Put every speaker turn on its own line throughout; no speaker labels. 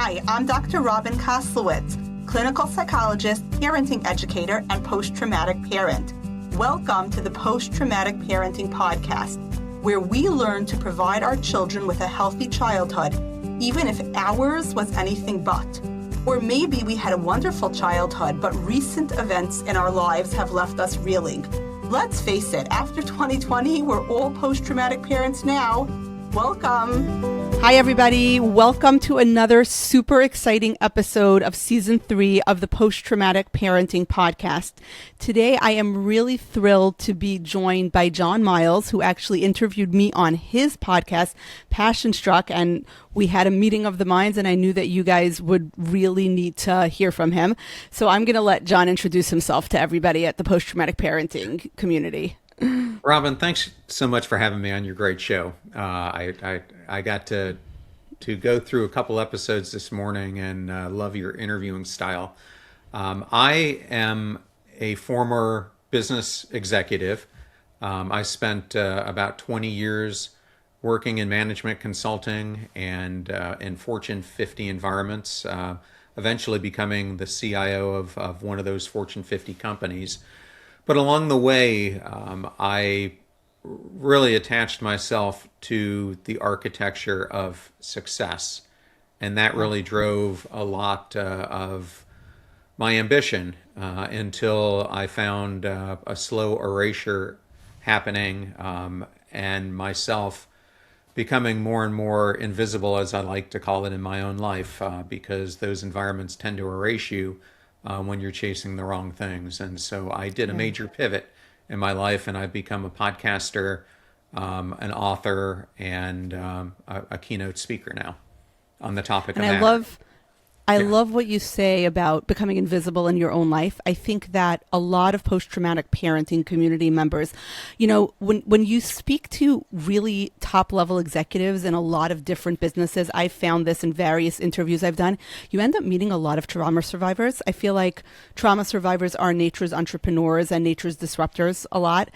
Hi, I'm Dr. Robin Koslowitz, clinical psychologist, parenting educator, and post-traumatic parent. Welcome to the Post-Traumatic Parenting Podcast, where we learn to provide our children with a healthy childhood, even if ours was anything but. Or maybe we had a wonderful childhood, but recent events in our lives have left us reeling. Let's face it, after 2020, we're all post-traumatic parents now. Welcome.
Hi, everybody. Welcome to another super exciting episode of Season 3 of the Post-Traumatic Parenting Podcast. Today, I am really thrilled to be joined by John Miles, who actually interviewed me on his podcast, Passion Struck, and we had a meeting of the minds, and I knew that you guys would really need to hear from him. So I'm going to let John introduce himself to everybody at the Post-Traumatic Parenting community.
Robin, thanks so much for having me on your great show. I got to go through a couple episodes this morning and love your interviewing style. I am a former business executive. I spent about 20 years working in management consulting and in Fortune 50 environments, eventually becoming the CIO of one of those Fortune 50 companies. But along the way, I really attached myself to the architecture of success. And that really drove a lot of my ambition until I found a slow erasure happening and myself becoming more and more invisible, as I like to call it in my own life, because those environments tend to erase you when you're chasing the wrong things. And so I did a major pivot in my life, and I've become a podcaster, an author, and a keynote speaker now on the topic of matter.
I love what you say about becoming invisible in your own life. I think that a lot of post-traumatic parenting community members, you know, when you speak to really top-level executives in a lot of different businesses, I've found this in various interviews I've done, you end up meeting a lot of trauma survivors. I feel like trauma survivors are nature's entrepreneurs and nature's disruptors a lot.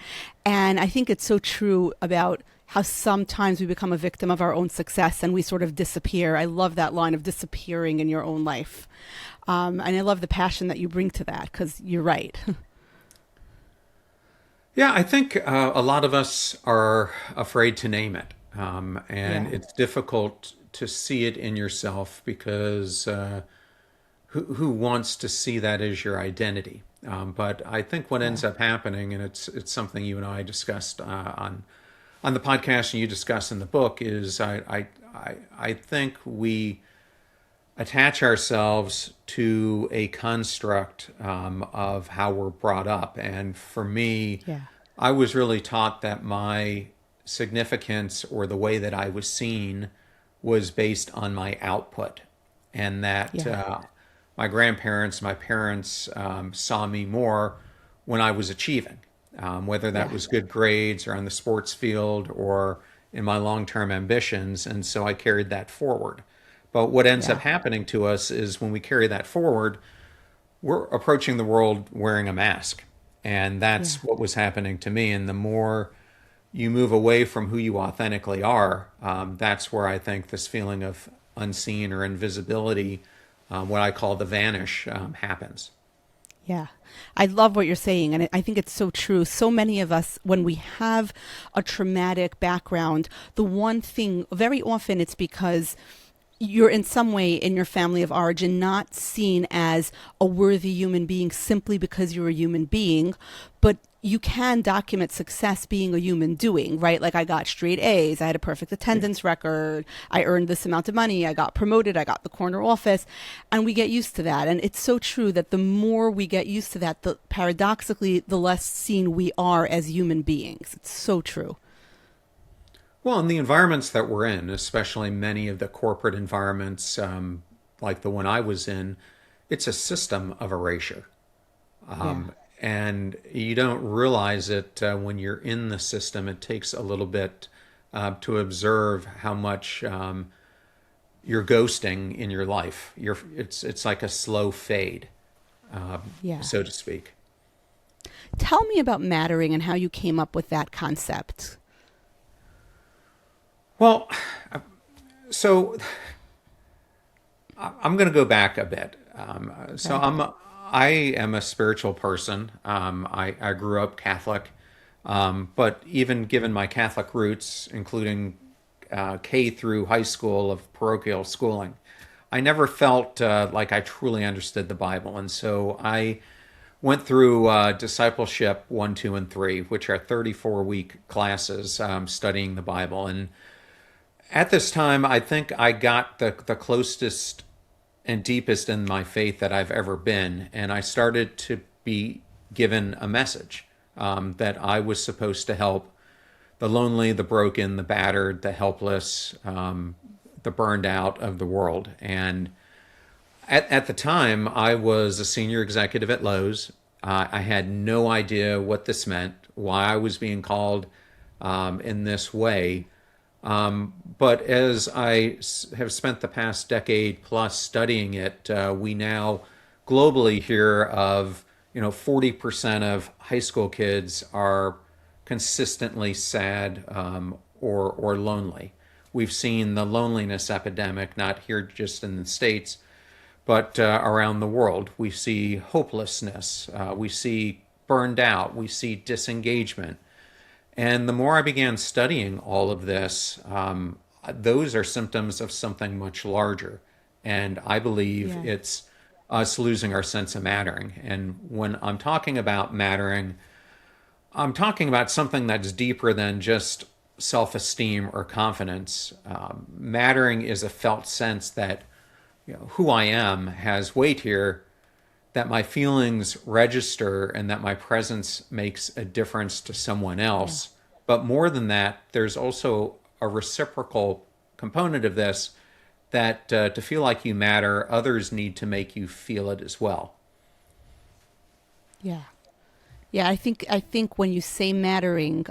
And I think it's so true about how sometimes we become a victim of our own success and we sort of disappear. I love that line of disappearing in your own life. And I love the passion that you bring to that, because you're right.
Yeah, I think a lot of us are afraid to name it. It's difficult to see it in yourself because who wants to see that as your identity? But I think what ends up happening, and it's something you and I discussed on the podcast and you discuss in the book, is I think we attach ourselves to a construct of how we're brought up. And for me, I was really taught that my significance or the way that I was seen was based on my output, and that my grandparents, my parents saw me more when I was achieving. Whether that was good grades or on the sports field or in my long-term ambitions. And so I carried that forward. But what ends up happening to us is when we carry that forward, we're approaching the world wearing a mask. And that's what was happening to me. And the more you move away from who you authentically are, that's where I think this feeling of unseen or invisibility, what I call the vanish, happens.
Yeah, I love what you're saying. And I think it's so true. So many of us, when we have a traumatic background, the one thing, very often it's because you're in some way in your family of origin not seen as a worthy human being simply because you're a human being, but you can document success being a human doing, right? Like I got straight A's, I had a perfect attendance record, I earned this amount of money, I got promoted, I got the corner office, and we get used to that. And it's so true that the more we get used to that, paradoxically, the less seen we are as human beings. It's so true.
Well, in the environments that we're in, especially many of the corporate environments like the one I was in, it's a system of erasure. And you don't realize it when you're in the system. It takes a little bit to observe how much you're ghosting in your life. It's like a slow fade, so to speak.
Tell me about mattering and how you came up with that concept.
Well, so I'm going to go back a bit. So
Okay.
I am a spiritual person. I grew up Catholic, but even given my Catholic roots, including K through high school of parochial schooling, I never felt like I truly understood the Bible, and so I went through discipleship 1, 2, and 3, which are 34-week classes studying the Bible. And at this time, I think I got the closest and deepest in my faith that I've ever been. And I started to be given a message that I was supposed to help the lonely, the broken, the battered, the helpless, the burned out of the world. And at the time, I was a senior executive at Lowe's. I had no idea what this meant, why I was being called in this way. But as have spent the past decade plus studying it, we now globally hear of 40% of high school kids are consistently sad or lonely. We've seen the loneliness epidemic not here just in the States, but around the world. We see hopelessness, we see burned out, we see disengagement. And the more I began studying all of this, those are symptoms of something much larger. And I believe
Yeah.
it's us losing our sense of mattering. And when I'm talking about mattering, I'm talking about something that's deeper than just self esteem or confidence. Mattering is a felt sense that who I am has weight here, that my feelings register, and that my presence makes a difference to someone
Yeah.
else. But more than that, there's also a reciprocal component of this that to feel like you matter, others need to make you feel it as well.
Yeah. Yeah, I think when you say mattering,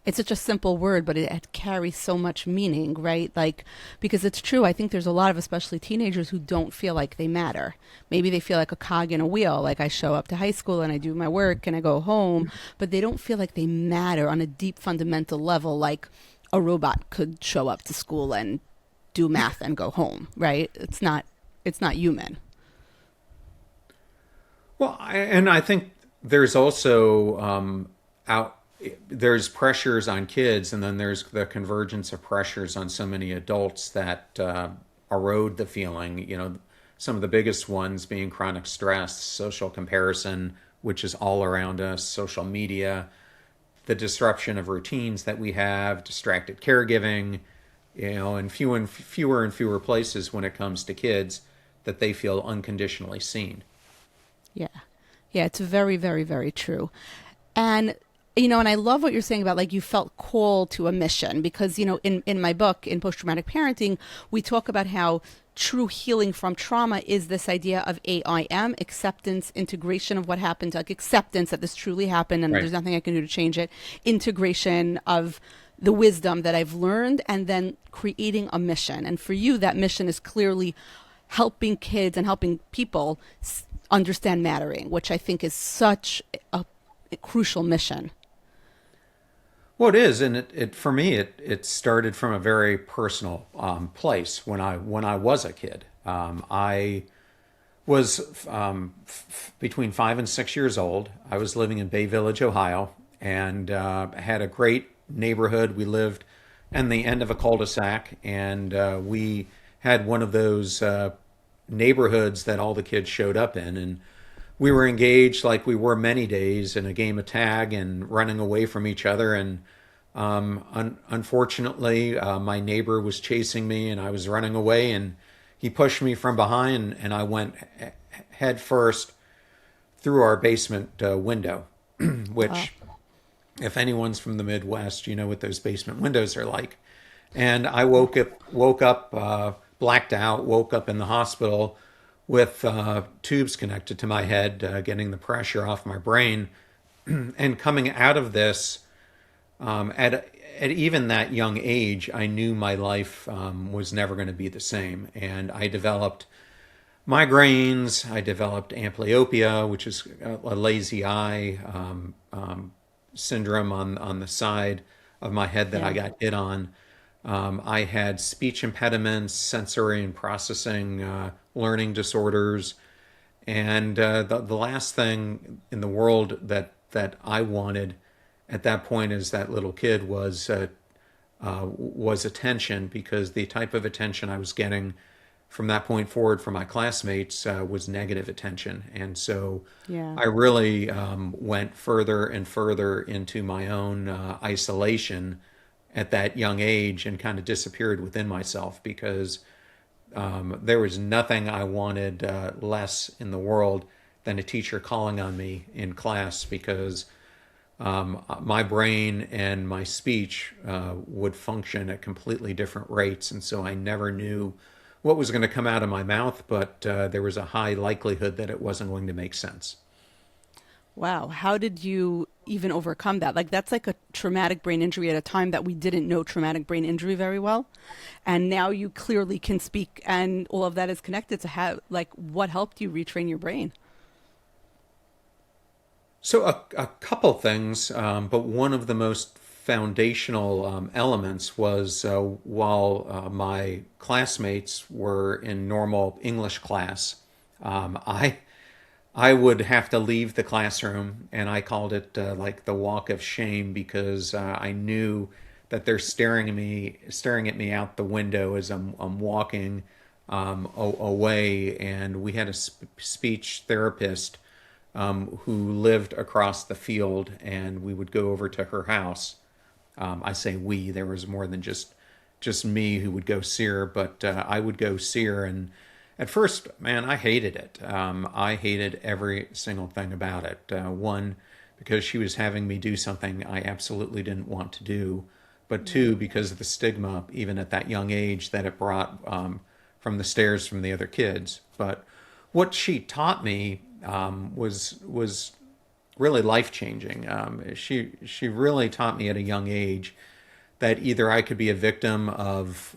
it's such a simple word, but it carries so much meaning, right? Like, because it's true. I think there's a lot of, especially teenagers, who don't feel like they matter. Maybe they feel like a cog in a wheel. Like I show up to high school and I do my work and I go home, but they don't feel like they matter on a deep fundamental level, like a robot could show up to school and do math and go home, right? It's not human.
Well, and I think there's also out there's pressures on kids, and then there's the convergence of pressures on so many adults that erode the feeling. Some of the biggest ones being chronic stress, social comparison, which is all around us, social media, the disruption of routines that we have, distracted caregiving, and fewer places when it comes to kids that they feel unconditionally seen.
Yeah. Yeah, it's very, very, very true. And I love what you're saying about like you felt called to a mission because, in my book, in Post Traumatic Parenting, we talk about how true healing from trauma is this idea of AIM, acceptance, integration of what happened, like acceptance that this truly happened and
Right.
there's nothing I can do to change it, integration of the wisdom that I've learned, and then creating a mission. And for you, that mission is clearly helping kids and helping people understand mattering, which I think is such a crucial mission.
Well, it is, and it for me it started from a very personal place when I was a kid. I was between 5 and 6 years old. I was living in Bay Village, Ohio, and had a great neighborhood. We lived in the end of a cul-de-sac, and we had one of those neighborhoods that all the kids showed up in, and we were engaged like we were many days in a game of tag and running away from each other. And unfortunately, my neighbor was chasing me, and I was running away, and he pushed me from behind, and I went head first through our basement window,
Uh,
which, if anyone's from the Midwest, you know what those basement windows are like. And I woke up, blacked out, woke up in the hospital with tubes connected to my head, getting the pressure off my brain. And coming out of this, at even that young age, I knew my life was never going to be the same. And I developed migraines. I developed amblyopia, which is a lazy eye syndrome on the side of my head that I
yeah.
got hit on. I had speech impediments, sensory and processing, learning disorders. And the last thing in the world that I wanted at that point as that little kid was attention, because the type of attention I was getting from that point forward from my classmates was negative attention. And so
Yeah.
I really went further and further into my own isolation at that young age and kind of disappeared within myself, because there was nothing I wanted less in the world than a teacher calling on me in class, because my brain and my speech would function at completely different rates. And so I never knew what was going to come out of my mouth, but there was a high likelihood that it wasn't going to make sense.
Wow. How did you even overcome that? Like, that's like a traumatic brain injury at a time that we didn't know traumatic brain injury very well. And now you clearly can speak, and all of that is connected to how, like, what helped you retrain your brain?
So a couple things, but one of the most foundational elements was while my classmates were in normal English class, I would have to leave the classroom, and I called it like the walk of shame, because I knew that they're staring at me out the window as I'm walking away. And we had a speech therapist who lived across the field, and we would go over to her house. I say we, there was more than just me who would go see her, but I would go see her. And at first, man, I hated it. I hated every single thing about it. One, because she was having me do something I absolutely didn't want to do, but two, because of the stigma, even at that young age, that it brought from the stares from the other kids. But what she taught me was really life changing. She really taught me at a young age that either I could be a victim of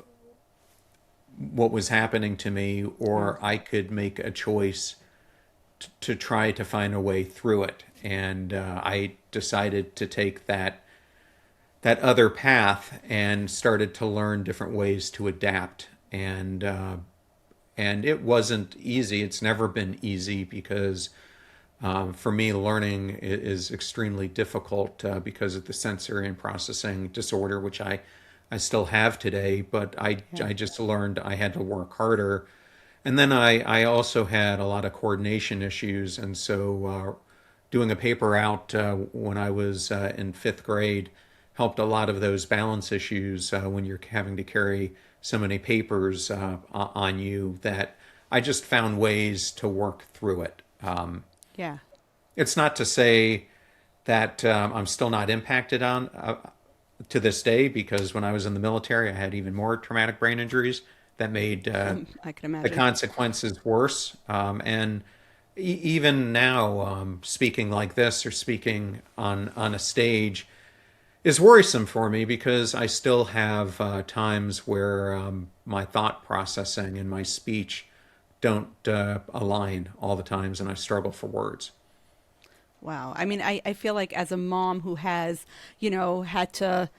what was happening to me, or I could make a choice to try to find a way through it. And I decided to take that other path and started to learn different ways to adapt. And it wasn't easy. It's never been easy, because for me, learning is extremely difficult because of the sensory and processing disorder, which I still have today. But I just learned I had to work harder. And then I also had a lot of coordination issues. And so doing a paper out when I was in fifth grade helped a lot of those balance issues when you're having to carry so many papers on you, that I just found ways to work through it.
Yeah.
It's not to say that I'm still not impacted on to this day, because when I was in the military, I had even more traumatic brain injuries that made
I can
the
imagine.
consequences worse. And even now, speaking like this or speaking on a stage is worrisome for me, because I still have times where my thought processing and my speech don't align all the times, and I struggle for words.
Wow. I mean, I feel like as a mom who has, had to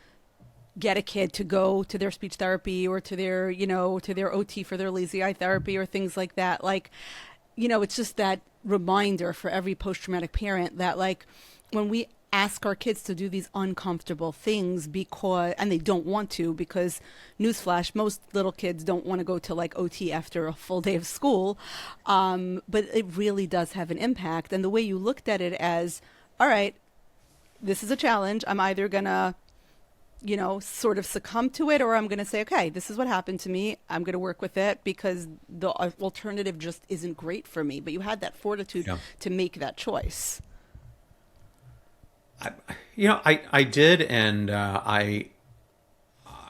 get a kid to go to their speech therapy, or to their, to their OT for their lazy eye therapy or things like that, like, it's just that reminder for every post-traumatic parent that, like, when we ask our kids to do these uncomfortable things, and they don't want to, because newsflash, most little kids don't want to go to like OT after a full day of school, but it really does have an impact. And the way you looked at it as, all right, this is a challenge, I'm either gonna sort of succumb to it, or I'm going to say, okay, this is what happened to me, I'm going to work with it, because the alternative just isn't great for me. But you had that fortitude
Yeah.
to make that choice.
I did, and I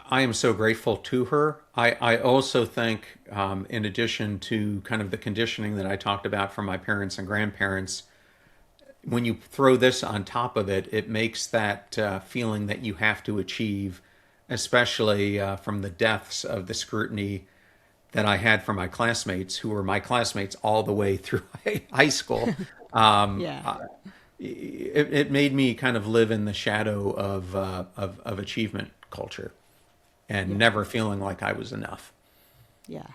am so grateful to her. I also think, in addition to kind of the conditioning that I talked about from my parents and grandparents, when you throw this on top of it, it makes that feeling that you have to achieve, especially from the depths of the scrutiny that I had from my classmates, who were my classmates all the way through high school.
Yeah.
It made me kind of live in the shadow of achievement culture. and
Yeah.
never feeling like I was enough.
Yeah.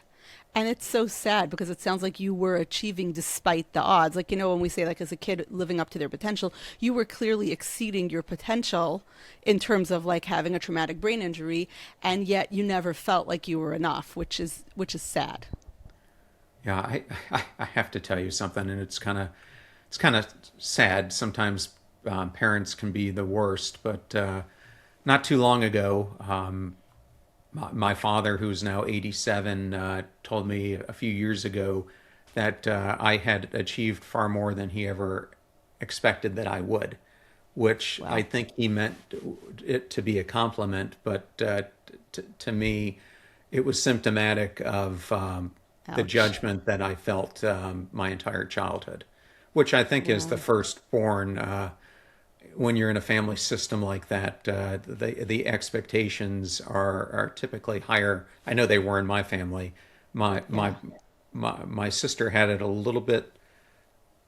And it's so sad because it sounds like you were achieving despite the odds. Like, when we say, like, as a kid living up to their potential, you were clearly exceeding your potential in terms of like having a traumatic brain injury, and yet you never felt like you were enough, which is sad.
Yeah, I have to tell you something, and it's kind of sad. Sometimes parents can be the worst, but not too long ago, my father, who's now 87, told me a few years ago that I had achieved far more than he ever expected that I would, which I
Wow.
think he meant it to be a compliment, but to me, it was symptomatic of the
Ouch.
judgment that I felt my entire childhood, which I think is the
Wow.
firstborn. When you're in a family system like that, the expectations are typically higher. I know they were in my family. My
Yeah.
my my sister had it a little bit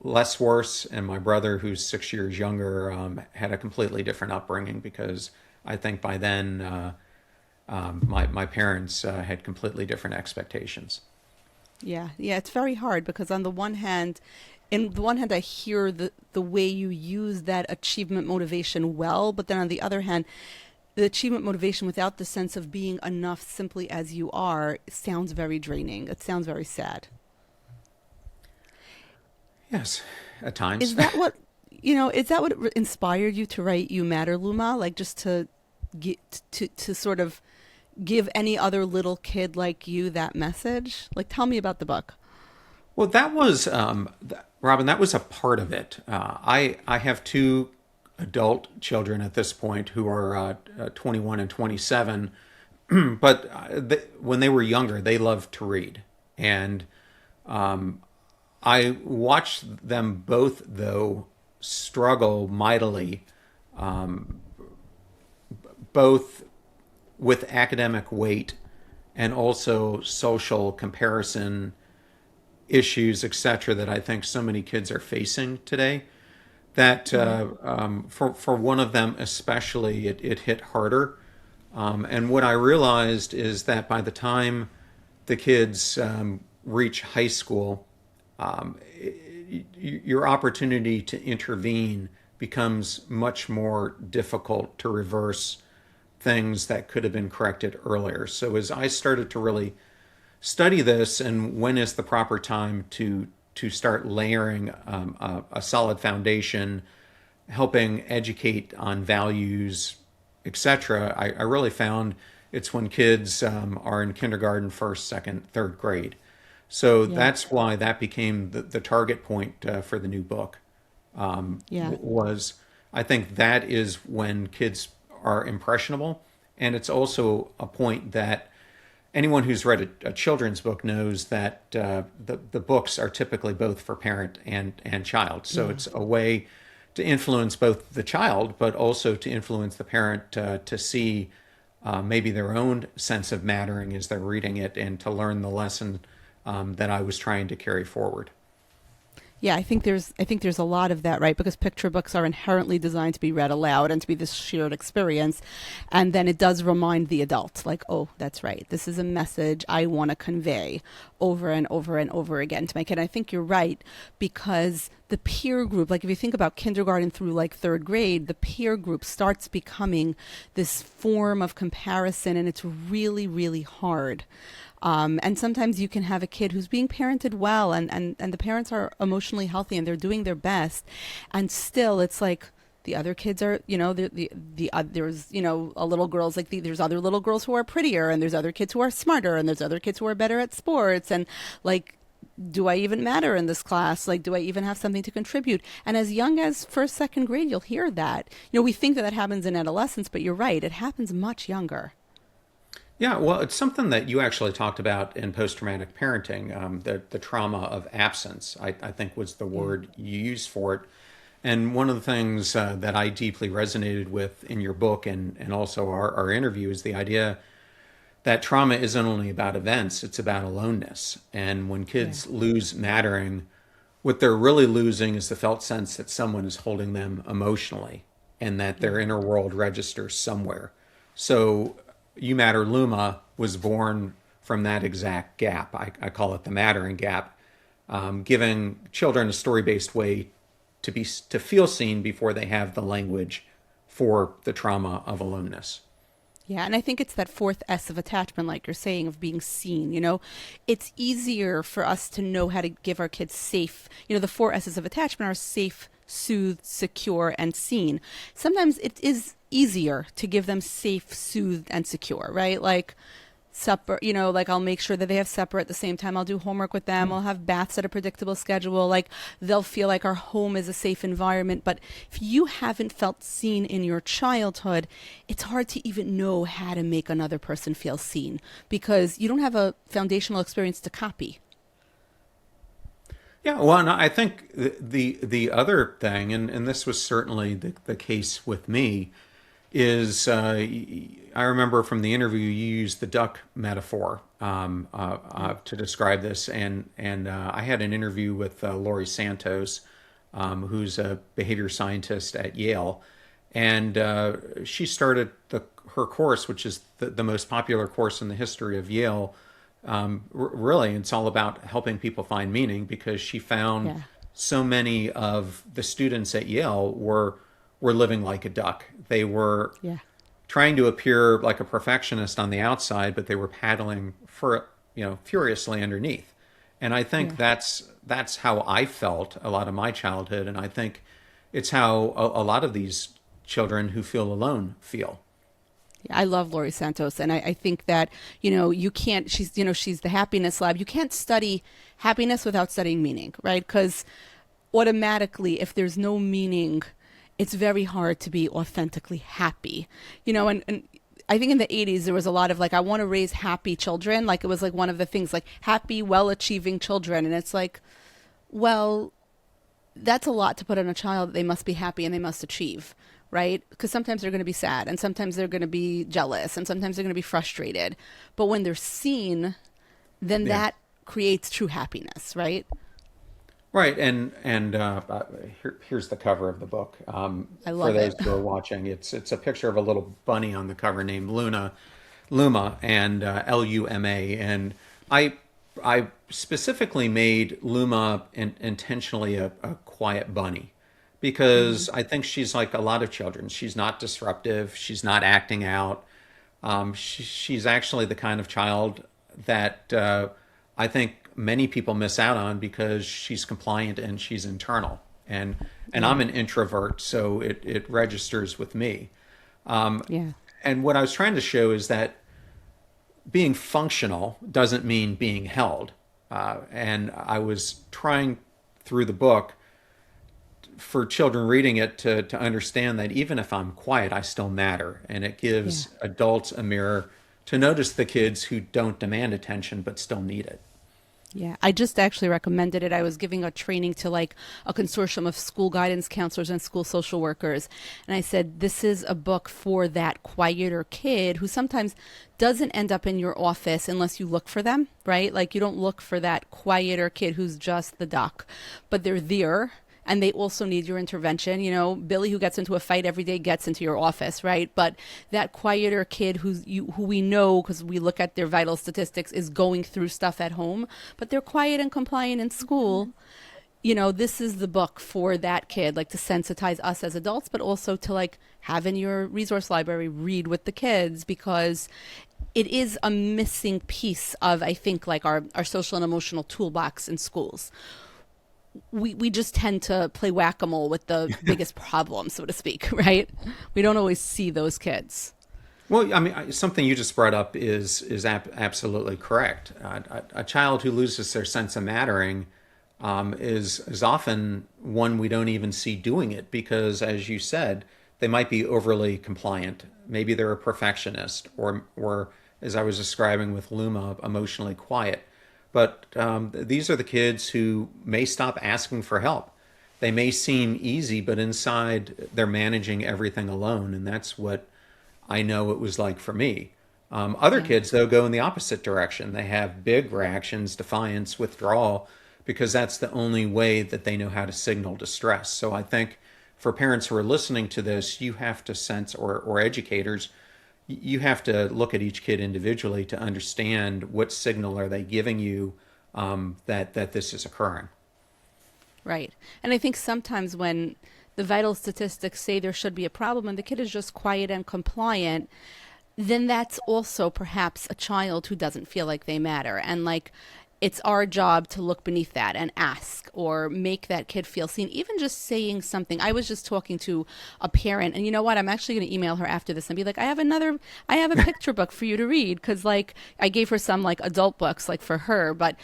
less worse, and my brother, who's 6 years younger, had a completely different upbringing because I think by then my parents had completely different expectations.
Yeah, yeah, it's very hard because on the one hand, I hear the way you use that achievement motivation well, but then on the other hand, the achievement motivation without the sense of being enough simply as you are sounds very draining. It sounds very sad.
Yes, at times.
Is that what, is that what inspired you to write You Matter, Luma? Like just to get to sort of give any other little kid like you that message? Like tell me about the book.
Well, that was Robin. That was a part of it. I have two adult children at this point who are 21 and 27. But when they were younger, they loved to read, and I watched them both though struggle mightily, both with academic weight and also social comparison issues, etc., that I think so many kids are facing today. That
Yeah.
for one of them especially, it hit harder. And what I realized is that by the time the kids reach high school, your opportunity to intervene becomes much more difficult to reverse things that could have been corrected earlier. So as I started to really study this and when is the proper time to start layering a solid foundation, helping educate on values, etc. I really found it's when kids are in kindergarten, first, second, third grade. So
Yeah.
that's why that became the target point for the new book.
Yeah.
Was I think that is when kids are impressionable, and it's also a point that anyone who's read a children's book knows that the books are typically both for parent and child. So
Yeah.
it's a way to influence both the child, but also to influence the parent to see maybe their own sense of mattering as they're reading it and to learn the lesson that I was trying to carry forward.
Yeah, I think there's a lot of that, right? Because picture books are inherently designed to be read aloud and to be this shared experience. And then it does remind the adult, like, oh, that's right. This is a message I want to convey over and over and over again to my kid. I think you're right because the peer group, like if you think about kindergarten through like third grade, the peer group starts becoming this form of comparison and it's really, really hard. And sometimes you can have a kid who's being parented well and the parents are emotionally healthy and they're doing their best. And still, it's like the other kids are, there's, a little girls like there's other little girls who are prettier and there's other kids who are smarter and there's other kids who are better at sports. And like, do I even matter in this class? Like, do I even have something to contribute? And as young as first, second grade, you'll hear that. We think that happens in adolescence, but you're right. It happens much younger.
Yeah, well, it's something that you actually talked about in post-traumatic parenting. The trauma of absence, I think, was the
Yeah.
word you used for it. And one of the things that I deeply resonated with in your book and also our interview is the idea that trauma isn't only about events, it's about aloneness. And when
Yeah.
kids lose mattering, what they're really losing is the felt sense that someone is holding them emotionally and that their
Yeah.
inner world registers somewhere. So You Matter Luma was born from that exact gap. I call it the mattering gap, giving children a story-based way to feel seen before they have the language for the trauma of aloneness.
Yeah, and I think it's that fourth S of attachment, like you're saying, of being seen. It's easier for us to know how to give our kids safe. The four S's of attachment are safe, soothed, secure, and seen. Sometimes it is easier to give them safe, soothed, and secure, right? Like supper, like I'll make sure that they have supper at the same time. I'll do homework with them. I'll have baths at a predictable schedule. Like they'll feel like our home is a safe environment. But if you haven't felt seen in your childhood, it's hard to even know how to make another person feel seen because you don't have a foundational experience to copy.
Yeah, well, and I think the other thing, and this was certainly the case with me, is I remember from the interview you used the duck metaphor to describe this, and I had an interview with Laurie Santos, who's a behavior scientist at Yale, and she started her course, which is the most popular course in the history of Yale. Really, it's all about helping people find meaning because she found so many of the students at Yale were living like a duck. They were trying to appear like a perfectionist on the outside, but they were paddling furiously underneath. And I think that's how I felt a lot of my childhood, and I think it's how a lot of these children who feel alone feel.
I love Laurie Santos, and I think that you can't. She's the happiness lab. You can't study happiness without studying meaning, right? Because automatically, if there's no meaning, it's very hard to be authentically happy. And I think in the 80s there was a lot of like, I want to raise happy children. Like it was like one of the things, like happy, well-achieving children, and it's like, well, that's a lot to put on a child. They must be happy and they must achieve. Right? Because sometimes they're going to be sad and sometimes they're going to be jealous and sometimes they're going to be frustrated. But when they're seen, then that creates true happiness, right?
Right. And here's the cover of the book.
I love
for those
it.
who are watching, it's a picture of a little bunny on the cover named Luma, and Luma. And I specifically made Luma intentionally a quiet bunny. Because I think she's like a lot of children. She's not disruptive. She's not acting out. She's actually the kind of child that I think many people miss out on because she's compliant and she's internal. And I'm an introvert, so it registers with me. And what I was trying to show is that being functional doesn't mean being held. And I was trying through the book for children reading it to understand that even if I'm quiet, I still matter. And it gives adults a mirror to notice the kids who don't demand attention but still need it.
Yeah, I just actually recommended it. I was giving a training to like a consortium of school guidance counselors and school social workers. And I said, this is a book for that quieter kid who sometimes doesn't end up in your office unless you look for them, right? Like you don't look for that quieter kid who's just the duck, but they're there. And they also need your intervention. Billy, who gets into a fight every day, gets into your office, right? But that quieter kid who we know, because we look at their vital statistics, is going through stuff at home, but they're quiet and compliant in school. This is the book for that kid, like to sensitize us as adults, but also to like have in your resource library, read with the kids, because it is a missing piece of, I think, like our social and emotional toolbox in schools. We just tend to play whack-a-mole with the biggest problem, so to speak, right? We don't always see those kids.
Well, I mean, something you just brought up is absolutely correct. A child who loses their sense of mattering is often one we don't even see doing it because, as you said, they might be overly compliant. Maybe they're a perfectionist, or as I was describing with Luma, emotionally quiet. But these are the kids who may stop asking for help. They may seem easy, but inside they're managing everything alone. And that's what I know it was like for me. Other kids, though, go in the opposite direction. They have big reactions, defiance, withdrawal, because that's the only way that they know how to signal distress. So I think for parents who are listening to this, you have to sense, or educators, you have to look at each kid individually to understand what signal are they giving you, that this is occurring.
Right. And I think sometimes when the vital statistics say there should be a problem and the kid is just quiet and compliant, then that's also perhaps a child who doesn't feel like they matter. And like, it's our job to look beneath that and ask or make that kid feel seen. Even just saying something. I was just talking to a parent, and you know what? I'm actually going to email her after this and be like, I have a picture book for you to read. Cause like I gave her some like adult books like for her, but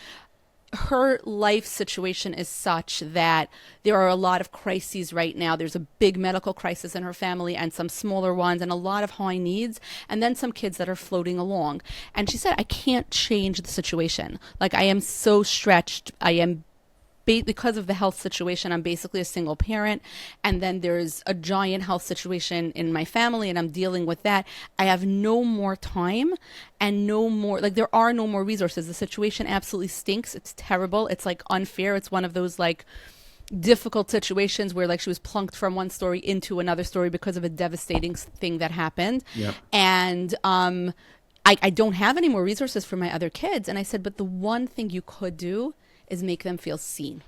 her life situation is such that there are a lot of crises right now. There's a big medical crisis in her family and some smaller ones and a lot of high needs and then some kids that are floating along. And she said, I can't change the situation. Like I am so stretched. I am because of the health situation, I'm basically a single parent. And then there's a giant health situation in my family and I'm dealing with that. I have no more time and no more, like there are no more resources. The situation absolutely stinks. It's terrible. It's like unfair. It's one of those like difficult situations where like she was plunked from one story into another story because of a devastating thing that happened.
Yep.
And, I don't have any more resources for my other kids. And I said, but the one thing you could do is make them feel seen.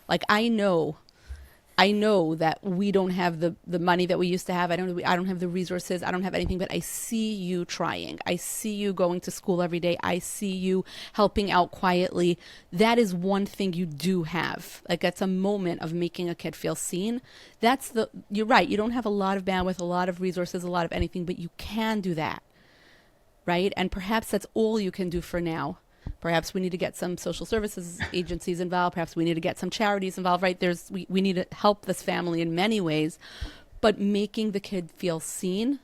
Like I know that we don't have the money that we used to have. I don't have the resources. I don't have anything, but I see you trying. I see you going to school every day. I see you helping out quietly. That is one thing you do have. Like that's a moment of making a kid feel seen. You're right. You don't have a lot of bandwidth, a lot of resources, a lot of anything, but you can do that. Right? And perhaps that's all you can do for now. Perhaps we need to get some social services agencies involved. Perhaps we need to get some charities involved, right? We need to help this family in many ways, but making the kid feel seen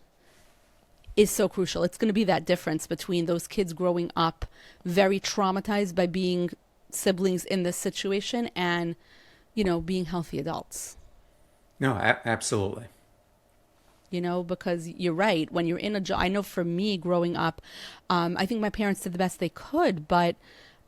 is so crucial. It's going to be that difference between those kids growing up very traumatized by being siblings in this situation and, being healthy adults.
No, absolutely.
Because you're right. When you're in a job, I know for me growing up, I think my parents did the best they could. But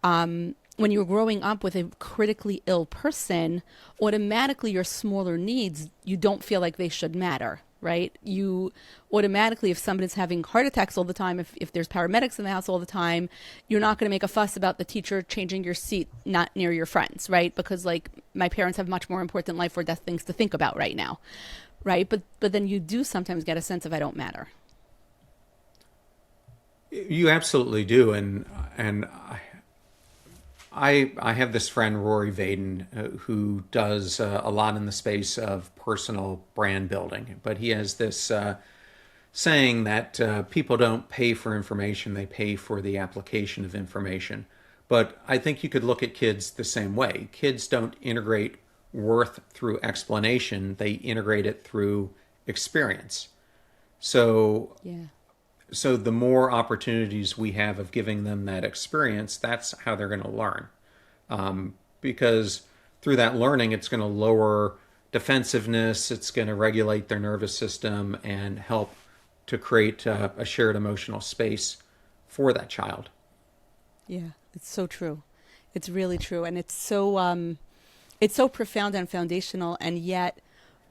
when you're growing up with a critically ill person, automatically your smaller needs, you don't feel like they should matter, right? You automatically, if somebody's having heart attacks all the time, if there's paramedics in the house all the time, you're not going to make a fuss about the teacher changing your seat not near your friends, right? Because like my parents have much more important life or death things to think about right now. Right. But then you do sometimes get a sense of I don't matter.
You absolutely do. And I have this friend, Rory Vaden, who does a lot in the space of personal brand building. But he has this saying that people don't pay for information, they pay for the application of information. But I think you could look at kids the same way. Kids don't integrate worth through explanation, they integrate it through experience. So the more opportunities we have of giving them that experience, that's how they're going to learn. Because through that learning, it's going to lower defensiveness, it's going to regulate their nervous system and help to create a shared emotional space for that child.
Yeah, it's so true. It's really true. And it's so profound and foundational, and yet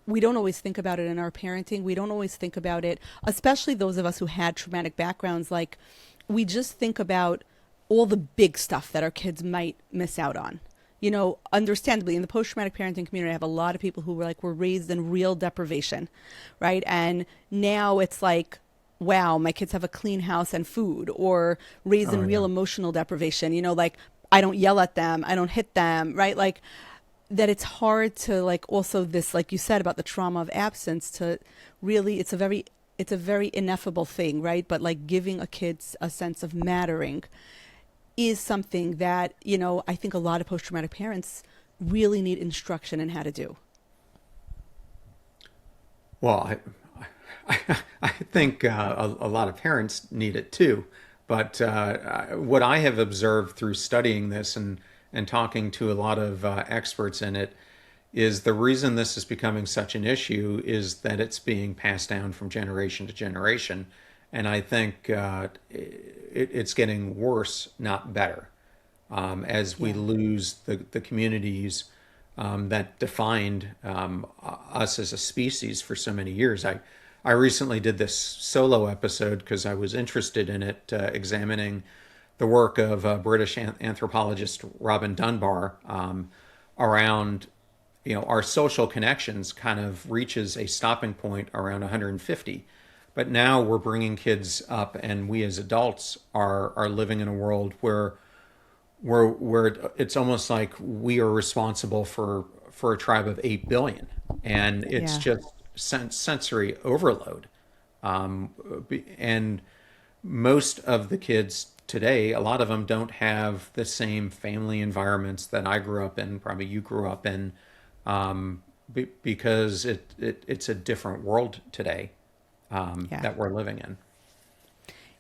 we don't always think about it in our parenting. We don't always think about it, especially those of us who had traumatic backgrounds. Like, we just think about all the big stuff that our kids might miss out on. Understandably, in the post-traumatic parenting community, I have a lot of people who were raised in real deprivation, right? And now it's like, wow, my kids have a clean house and food, or raised in real emotional deprivation. Like, I don't yell at them, I don't hit them, right? Like, that it's hard to like also this, like you said about the trauma of absence, to really, it's a very ineffable thing, right? But like giving a kid a sense of mattering is something that, I think a lot of post-traumatic parents really need instruction in how to do.
Well, I think a lot of parents need it too. But what I have observed through studying this and talking to a lot of experts in it is the reason this is becoming such an issue is that it's being passed down from generation to generation. And I think it's getting worse, not better, as we lose the communities that defined us as a species for so many years. I recently did this solo episode because I was interested in it, examining the work of British anthropologist Robin Dunbar, around, our social connections kind of reaches a stopping point around 150. But now we're bringing kids up, and we as adults are living in a world where it's almost like we are responsible for a tribe of 8 billion, and it's just sensory overload. And most of the kids today, a lot of them don't have the same family environments that I grew up in, probably you grew up in, because it's a different world today, that we're living in.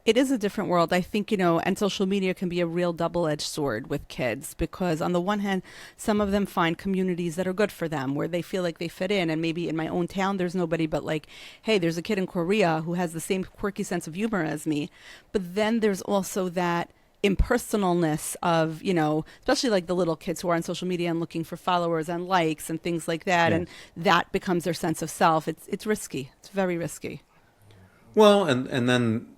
It is a different world. I think, and social media can be a real double-edged sword with kids, because on the one hand, some of them find communities that are good for them, where they feel like they fit in. And maybe in my own town, there's nobody, but like, hey, there's a kid in Korea who has the same quirky sense of humor as me. But then there's also that impersonalness of, especially like the little kids who are on social media and looking for followers and likes and things like that. Yeah. And that becomes their sense of self. It's risky. It's very risky.
Well, and then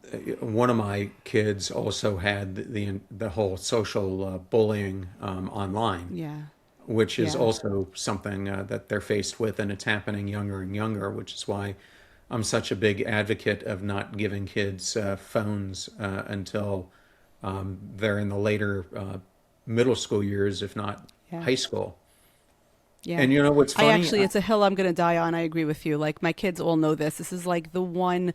one of my kids also had the whole social bullying online, which is also something that they're faced with, and it's happening younger and younger, which is why I'm such a big advocate of not giving kids phones until they're in the later middle school years, if not high school.
Yeah.
And what's funny?
It's a hill I'm going to die on. I agree with you. Like, my kids all know this. This is like the one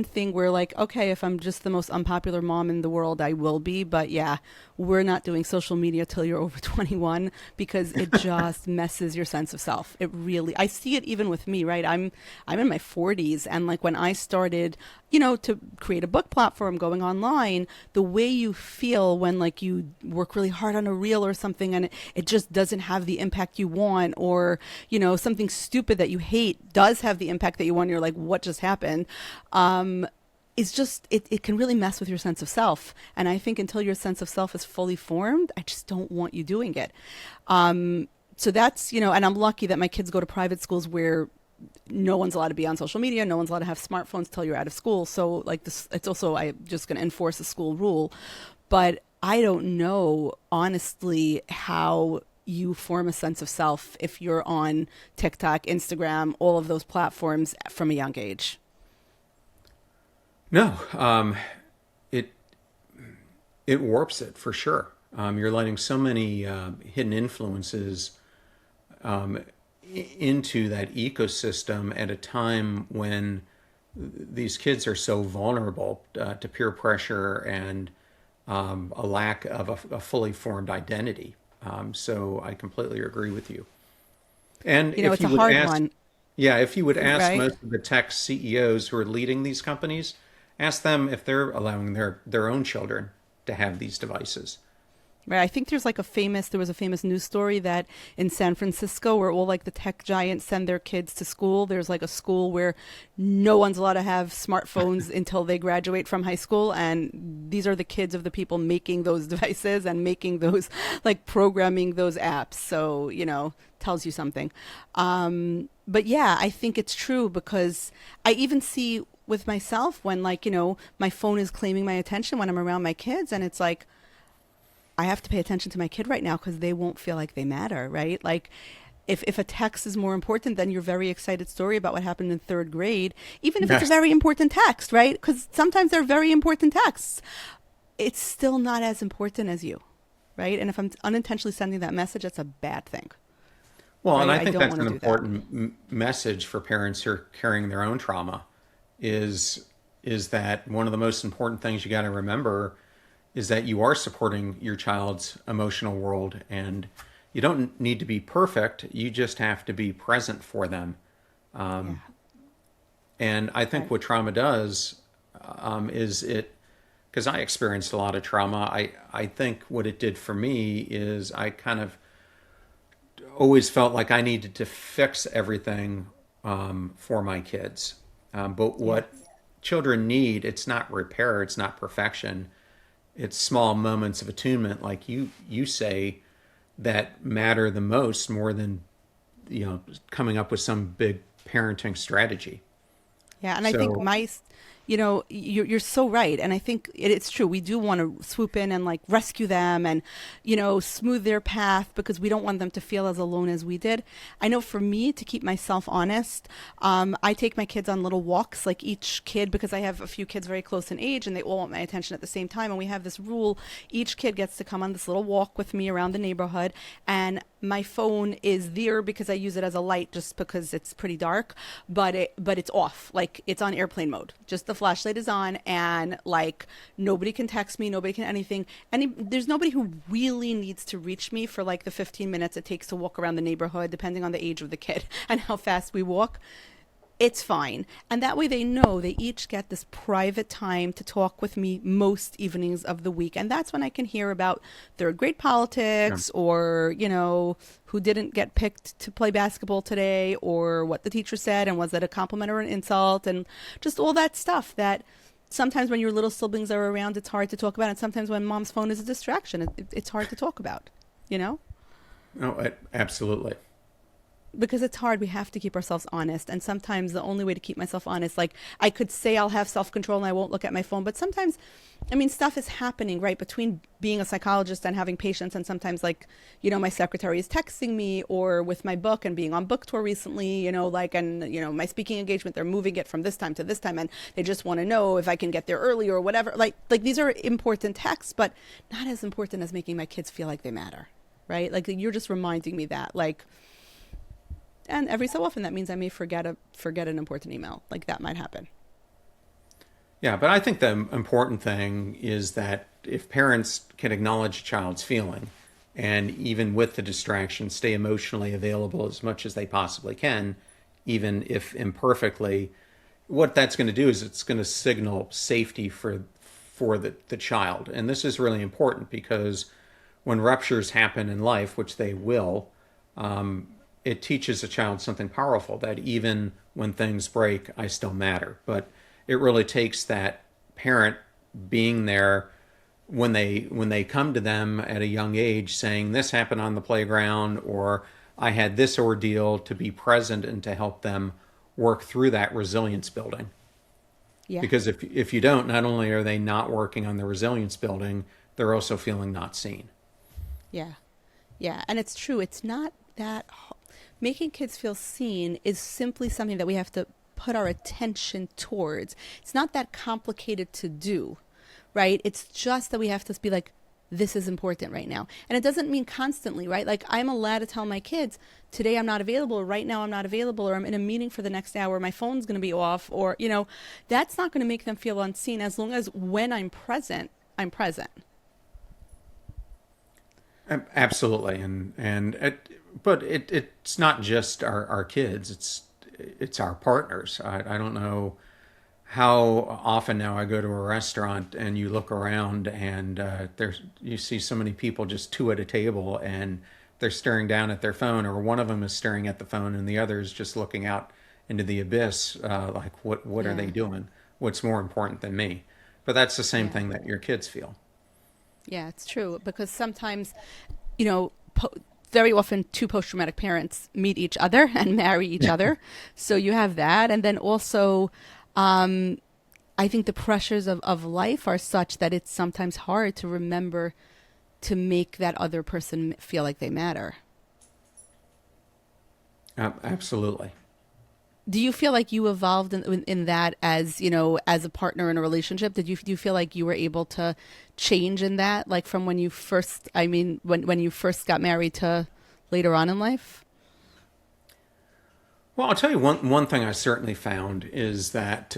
thing where, like, okay, if I'm just the most unpopular mom in the world, I will be. But yeah, we're not doing social media till you're over 21, because it just messes your sense of self. It really, I see it even with me, right? I'm in my 40s, and like when I started, to create a book platform going online, the way you feel when like you work really hard on a reel or something and it just doesn't have the impact you want, or, something stupid that you hate does have the impact that you want. You're like, what just happened? It's just, it can really mess with your sense of self. And I think until your sense of self is fully formed, I just don't want you doing it. So that's, and I'm lucky that my kids go to private schools where no one's allowed to be on social media. No one's allowed to have smartphones till you're out of school. So like this, it's also, I'm just going to enforce a school rule. But I don't know, honestly, how you form a sense of self if you're on TikTok, Instagram, all of those platforms from a young age.
No, it warps it for sure. You're letting so many hidden influences into that ecosystem at a time when these kids are so vulnerable to peer pressure and a lack of a fully formed identity. So I completely agree with you. And if
it's
you
a
would
hard
ask,
one.
Yeah, if you would ask
Right?
most of the tech CEOs who are leading these companies, ask them if they're allowing their own children to have these devices.
Right. I think there was a famous news story that in San Francisco, where all like the tech giants send their kids to school, there's like a school where no one's allowed to have smartphones until they graduate from high school. And these are the kids of the people making those devices and making those, like programming those apps. So, tells you something. But yeah, I think it's true, because I even see with myself when like, my phone is claiming my attention when I'm around my kids, and it's like, I have to pay attention to my kid right now because they won't feel like they matter, right? Like if a text is more important than your very excited story about what happened in third grade, even if it's a very important text, right? Because sometimes they're very important texts, it's still not as important as you, right? And if I'm unintentionally sending that message, that's a bad thing.
Well,
right?
and I think
don't
that's
wanna
an
do that.
important message for parents who are carrying their own trauma is that one of the most important things you got to remember is that you are supporting your child's emotional world, and you don't need to be perfect. You just have to be present for them. And I think what trauma does is because I experienced a lot of trauma, I think what it did for me is I kind of always felt like I needed to fix everything for my kids. But what children need, it's not repair, it's not perfection. It's small moments of attunement, like you say, that matter the most, more than coming up with some big parenting strategy.
Yeah, and I think
So
you're so right, and I think it's true. We do want to swoop in and like rescue them, and smooth their path because we don't want them to feel as alone as we did. I know for me to keep myself honest, I take my kids on little walks, like each kid, because I have a few kids very close in age, and they all want my attention at the same time. And we have this rule: each kid gets to come on this little walk with me around the neighborhood, and my phone is there because I use it as a light just because it's pretty dark, but it's off. Like it's on airplane mode. Just the flashlight is on, and like nobody can text me, nobody can anything. There's nobody who really needs to reach me for like the 15 minutes it takes to walk around the neighborhood, depending on the age of the kid and how fast we walk. It's fine. And that way they know they each get this private time to talk with me most evenings of the week. And that's when I can hear about their grade politics or, who didn't get picked to play basketball today or what the teacher said and was that a compliment or an insult and just all that stuff that sometimes when your little siblings are around, it's hard to talk about. And sometimes when mom's phone is a distraction, it's hard to talk about,
Oh, absolutely.
Because it's hard. We have to keep ourselves honest. And sometimes the only way to keep myself honest, like I could say I'll have self-control and I won't look at my phone. But sometimes, stuff is happening, right? Between being a psychologist and having patients. And sometimes my secretary is texting me or with my book and being on book tour recently, my speaking engagement, they're moving it from this time to this time. And they just want to know if I can get there early or whatever. Like these are important texts, but not as important as making my kids feel like they matter, right? Like you're just reminding me that and every so often, that means I may forget an important email. Like that might happen.
Yeah, but I think the important thing is that if parents can acknowledge a child's feeling and even with the distraction, stay emotionally available as much as they possibly can, even if imperfectly, what that's going to do is it's going to signal safety for the child. And this is really important because when ruptures happen in life, which they will, it teaches a child something powerful, that even when things break, I still matter. But it really takes that parent being there when they come to them at a young age saying, this happened on the playground, or I had this ordeal, to be present and to help them work through that resilience building. Yeah. Because if you don't, not only are they not working on the resilience building, they're also feeling not seen.
Yeah. Yeah. And it's true. It's not that making kids feel seen is simply something that we have to put our attention towards. It's not that complicated to do, right? It's just that we have to be like, this is important right now. And it doesn't mean constantly, right? Like I'm allowed to tell my kids, today I'm not available, or right now I'm not available, or I'm in a meeting for the next hour, my phone's going to be off, or, that's not going to make them feel unseen as long as when I'm present, I'm present.
Absolutely. But it's not just our kids, it's our partners. I don't know how often now I go to a restaurant and you look around and you see so many people, just two at a table, and they're staring down at their phone, or one of them is staring at the phone and the other is just looking out into the abyss, like what are they doing? What's more important than me? But that's the same thing that your kids feel.
Yeah, it's true, because sometimes, very often two post-traumatic parents meet each other and marry each other. So you have that. And then also, I think the pressures of life are such that it's sometimes hard to remember to make that other person feel like they matter.
Absolutely.
Do you feel like you evolved in that as, as a partner in a relationship? Do you feel like you were able to change in that, like from when you first, when you first got married to later on in life?
Well, I'll tell you one thing I certainly found is that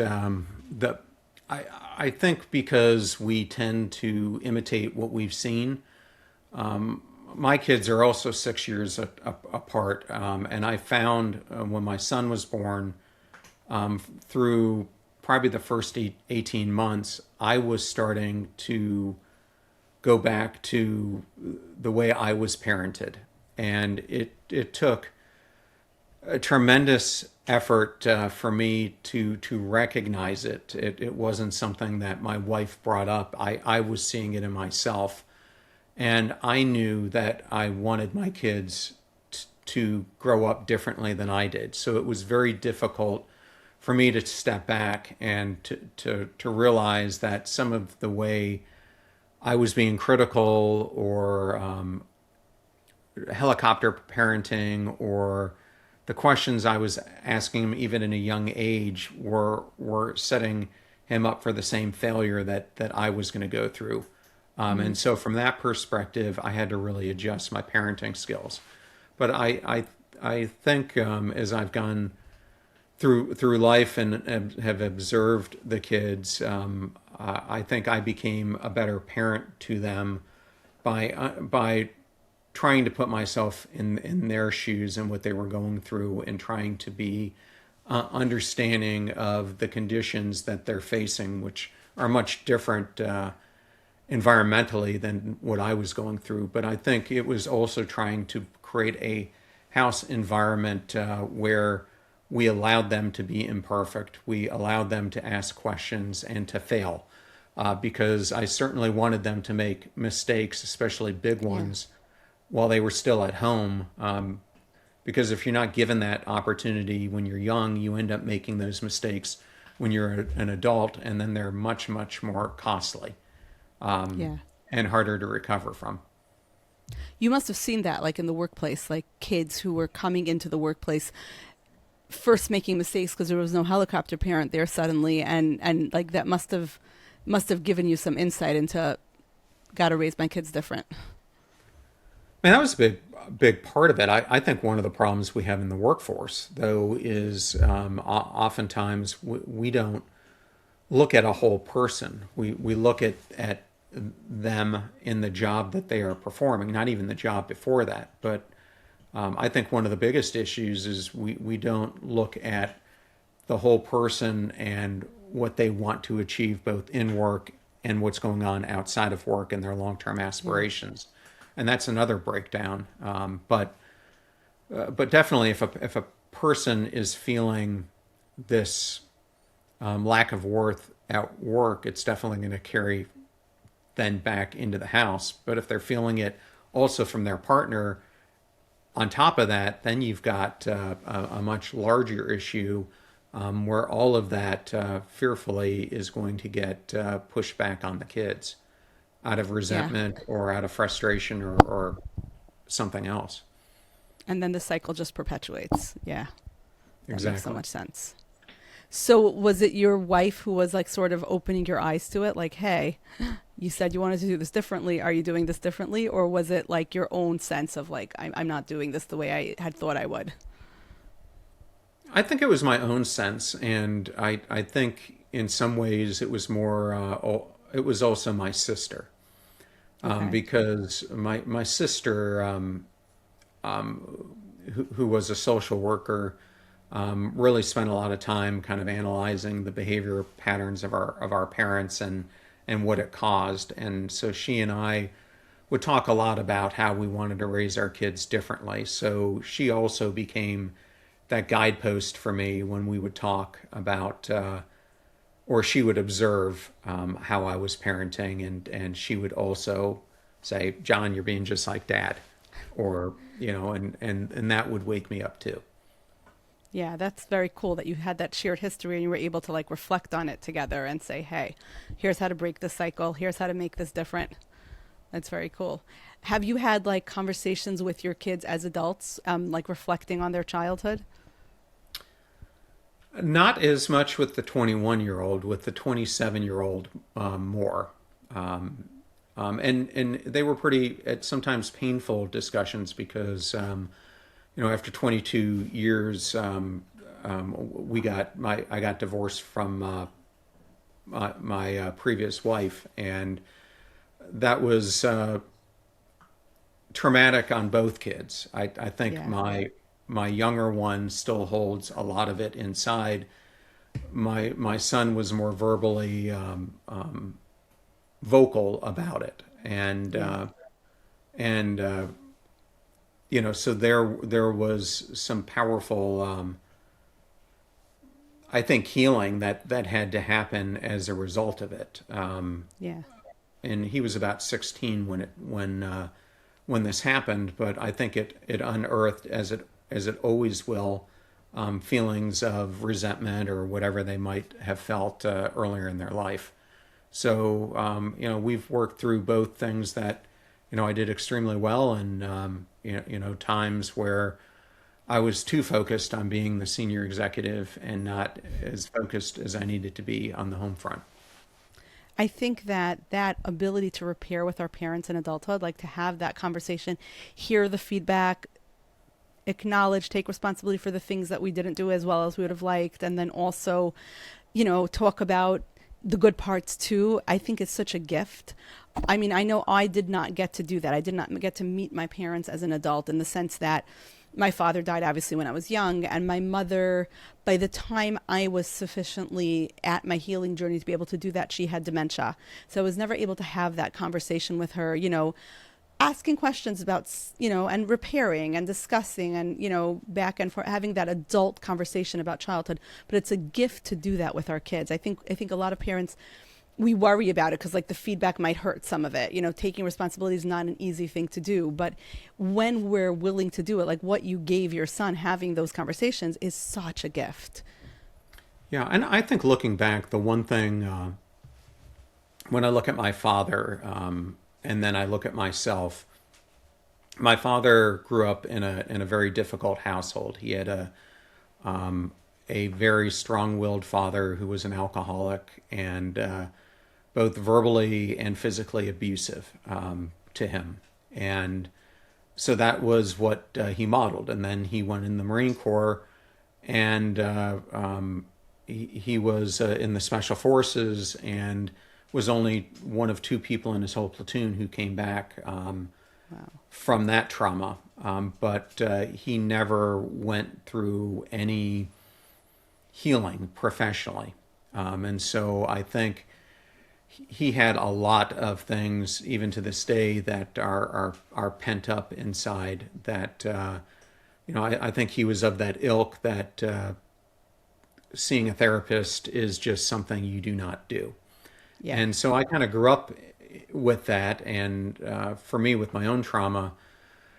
I think because we tend to imitate what we've seen. My kids are also 6 years apart, and I found when my son was born, through probably the first 18 months, I was starting to go back to the way I was parented. And it took a tremendous effort for me to recognize it. It wasn't something that my wife brought up. I was seeing it in myself. And I knew that I wanted my kids to grow up differently than I did. So it was very difficult for me to step back and to realize that some of the way I was being critical or helicopter parenting, or the questions I was asking him even in a young age were setting him up for the same failure that I was going to go through. And so from that perspective, I had to really adjust my parenting skills. But I think as I've gone through life and have observed the kids, I think I became a better parent to them by trying to put myself in their shoes and what they were going through, and trying to be understanding of the conditions that they're facing, which are much different environmentally than what I was going through. But I think it was also trying to create a house environment where we allowed them to be imperfect. We allowed them to ask questions and to fail, because I certainly wanted them to make mistakes, especially big ones, while they were still at home. Because if you're not given that opportunity when you're young, you end up making those mistakes when you're an adult, and then they're much, much more costly and harder to recover from.
You must have seen that, like in the workplace, like kids who were coming into the workplace first making mistakes because there was no helicopter parent there suddenly, and like that must have given you some insight into, got to raise my kids different.
I mean, that was a big part of it. I think one of the problems we have in the workforce, though, is oftentimes we don't look at a whole person. We look at them in the job that they are performing, not even the job before that. But I think one of the biggest issues is we don't look at the whole person and what they want to achieve both in work and what's going on outside of work and their long-term aspirations. And that's another breakdown. But definitely, if a person is feeling this lack of worth at work, it's definitely going to carry then back into the house. But if they're feeling it also from their partner, on top of that, then you've got a much larger issue where all of that fearfully is going to get pushed back on the kids out of resentment or out of frustration or something else.
And then the cycle just perpetuates. Yeah. That
Exactly.
makes so much sense. So was it your wife who was like sort of opening your eyes to it? Like, hey, you said you wanted to do this differently. Are you doing this differently? Or was it like your own sense of like, I'm not doing this the way I had thought I would?
I think it was my own sense. And I think in some ways it was more, it was also my sister. Because my sister, who was a social worker, really spent a lot of time kind of analyzing the behavior patterns of our parents and what it caused. And so she and I would talk a lot about how we wanted to raise our kids differently. So she also became that guidepost for me when we would talk about, or she would observe how I was parenting, and she would also say, John, you're being just like Dad, or, and that would wake me up too.
Yeah, that's very cool that you had that shared history and you were able to like reflect on it together and say, hey, here's how to break this cycle. Here's how to make this different. That's very cool. Have you had like conversations with your kids as adults, like reflecting on their childhood?
Not as much with the 21-year-old, with the 27-year-old more. And they were pretty, sometimes painful discussions because, after 22 years, I got divorced from my previous wife, and that was traumatic on both kids. I think my younger one still holds a lot of it inside. My son was more verbally vocal about it, and so there was some powerful, I think, healing that had to happen as a result of it. And he was about 16 when this happened, but I think it unearthed, as it always will, feelings of resentment or whatever they might have felt earlier in their life. So, we've worked through both things that, I did extremely well, and, times where I was too focused on being the senior executive and not as focused as I needed to be on the home front.
I think that ability to repair with our parents in adulthood, like to have that conversation, hear the feedback, acknowledge, take responsibility for the things that we didn't do as well as we would have liked, and then also, talk about the good parts too. I think it's such a gift. I mean, I know I did not get to do that. I did not get to meet my parents as an adult, in the sense that my father died obviously when I was young, and my mother, by the time I was sufficiently at my healing journey to be able to do that, she had dementia. So I was never able to have that conversation with her, asking questions about, and repairing and discussing and, back and forth, having that adult conversation about childhood. But it's a gift to do that with our kids. I think a lot of parents, we worry about it because, like, the feedback might hurt some of it. Taking responsibility is not an easy thing to do. But when we're willing to do it, like what you gave your son, having those conversations is such a gift.
Yeah, and I think looking back, the one thing, when I look at my father, and then I look at myself, my father grew up in a very difficult household. He had a very strong-willed father who was an alcoholic, and both verbally and physically abusive to him. And so that was what he modeled. And then he went in the Marine Corps, and he was in the Special Forces, and was only one of two people in his whole platoon who came back from that trauma. But he never went through any healing professionally. And so I think he had a lot of things, even to this day, that are pent up inside that, I think he was of that ilk that seeing a therapist is just something you do not do.
Yeah.
And so I kind of grew up with that. And for me, with my own trauma,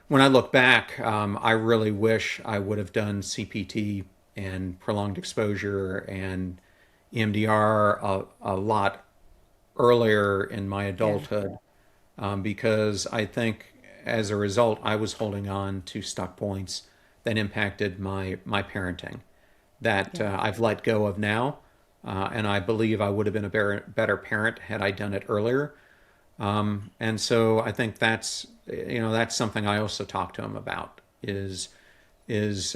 when I look back, I really wish I would have done CPT and prolonged exposure and EMDR a lot earlier in my adulthood, because I think as a result, I was holding on to stuck points that impacted my parenting that I've let go of now. And I believe I would have been a better parent had I done it earlier. And so I think that's something I also talk to him about is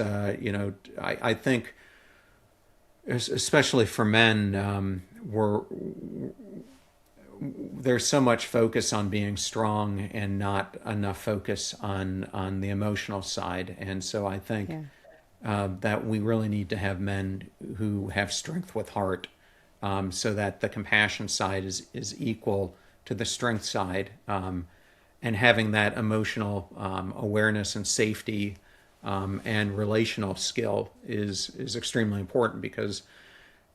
I think especially for men, there's so much focus on being strong and not enough focus on the emotional side. And so I think that we really need to have men who have strength with heart, so that the compassion side is equal to the strength side, and having that emotional awareness and safety and relational skill is extremely important, because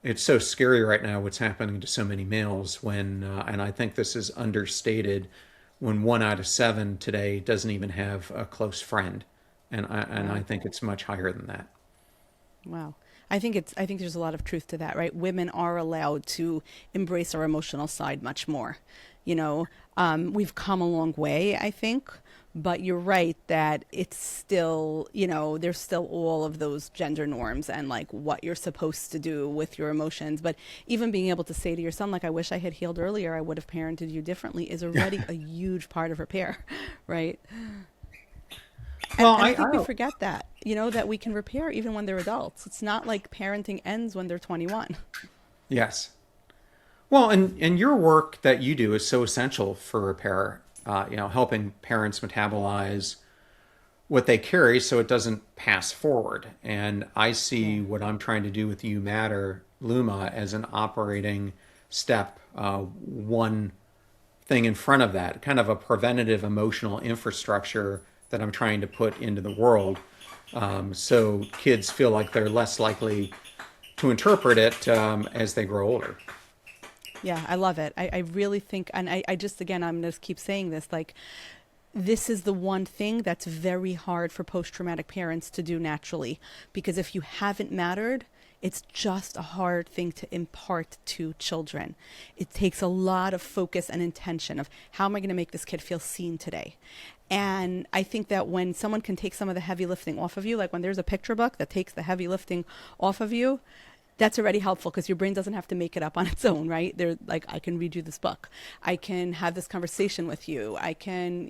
it's so scary right now what's happening to so many males when, and I think this is understated, when 1 out of 7 today doesn't even have a close friend. And I think it's much higher than that.
Wow. I think there's a lot of truth to that, right? Women are allowed to embrace our emotional side much more. We've come a long way, I think, but you're right that it's still, there's still all of those gender norms and like what you're supposed to do with your emotions. But even being able to say to your son, like, I wish I had healed earlier, I would have parented you differently, is already a huge part of repair, right? And I think we forget that, that we can repair even when they're adults. It's not like parenting ends when they're 21.
Yes. Well, and your work that you do is so essential for repair, helping parents metabolize what they carry so it doesn't pass forward. And I see what I'm trying to do with You Matter, Luma, as an operating step, one thing in front of that, kind of a preventative emotional infrastructure that I'm trying to put into the world, so kids feel like they're less likely to interpret it as they grow older.
Yeah, I love it. I really think, and I just, again, I'm going to keep saying this, like, this is the one thing that's very hard for post-traumatic parents to do naturally, because if you haven't mattered, it's just a hard thing to impart to children. It takes a lot of focus and intention of how am I going to make this kid feel seen today? And I think that when someone can take some of the heavy lifting off of you, like when there's a picture book that takes the heavy lifting off of you, that's already helpful because your brain doesn't have to make it up on its own, right? They're like, I can read you this book. I can have this conversation with you. I can,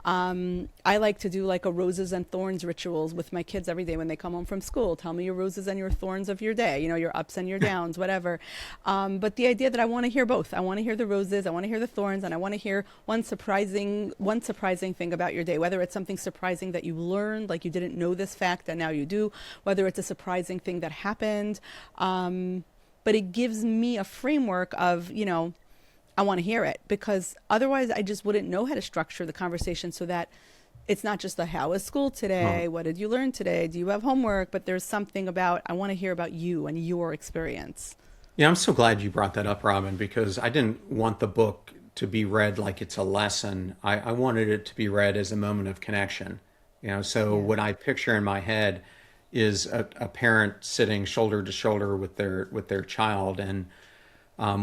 I like to do like a roses and thorns rituals with my kids every day when they come home from school. Tell me your roses and your thorns of your day, your ups and your downs, whatever. But the idea that I want to hear both. I want to hear the roses, I want to hear the thorns, and I want to hear one surprising thing about your day, whether it's something surprising that you learned, like you didn't know this fact and now you do, whether it's a surprising thing that happened. But it gives me a framework of, I want to hear it, because otherwise I just wouldn't know how to structure the conversation so that it's not just how was school today? What did you learn today? Do you have homework? But there's something about, I want to hear about you and your experience.
Yeah, I'm so glad you brought that up, Robin, because I didn't want the book to be read like it's a lesson. I wanted it to be read as a moment of connection. What I picture in my head is a parent sitting shoulder to shoulder with their child, and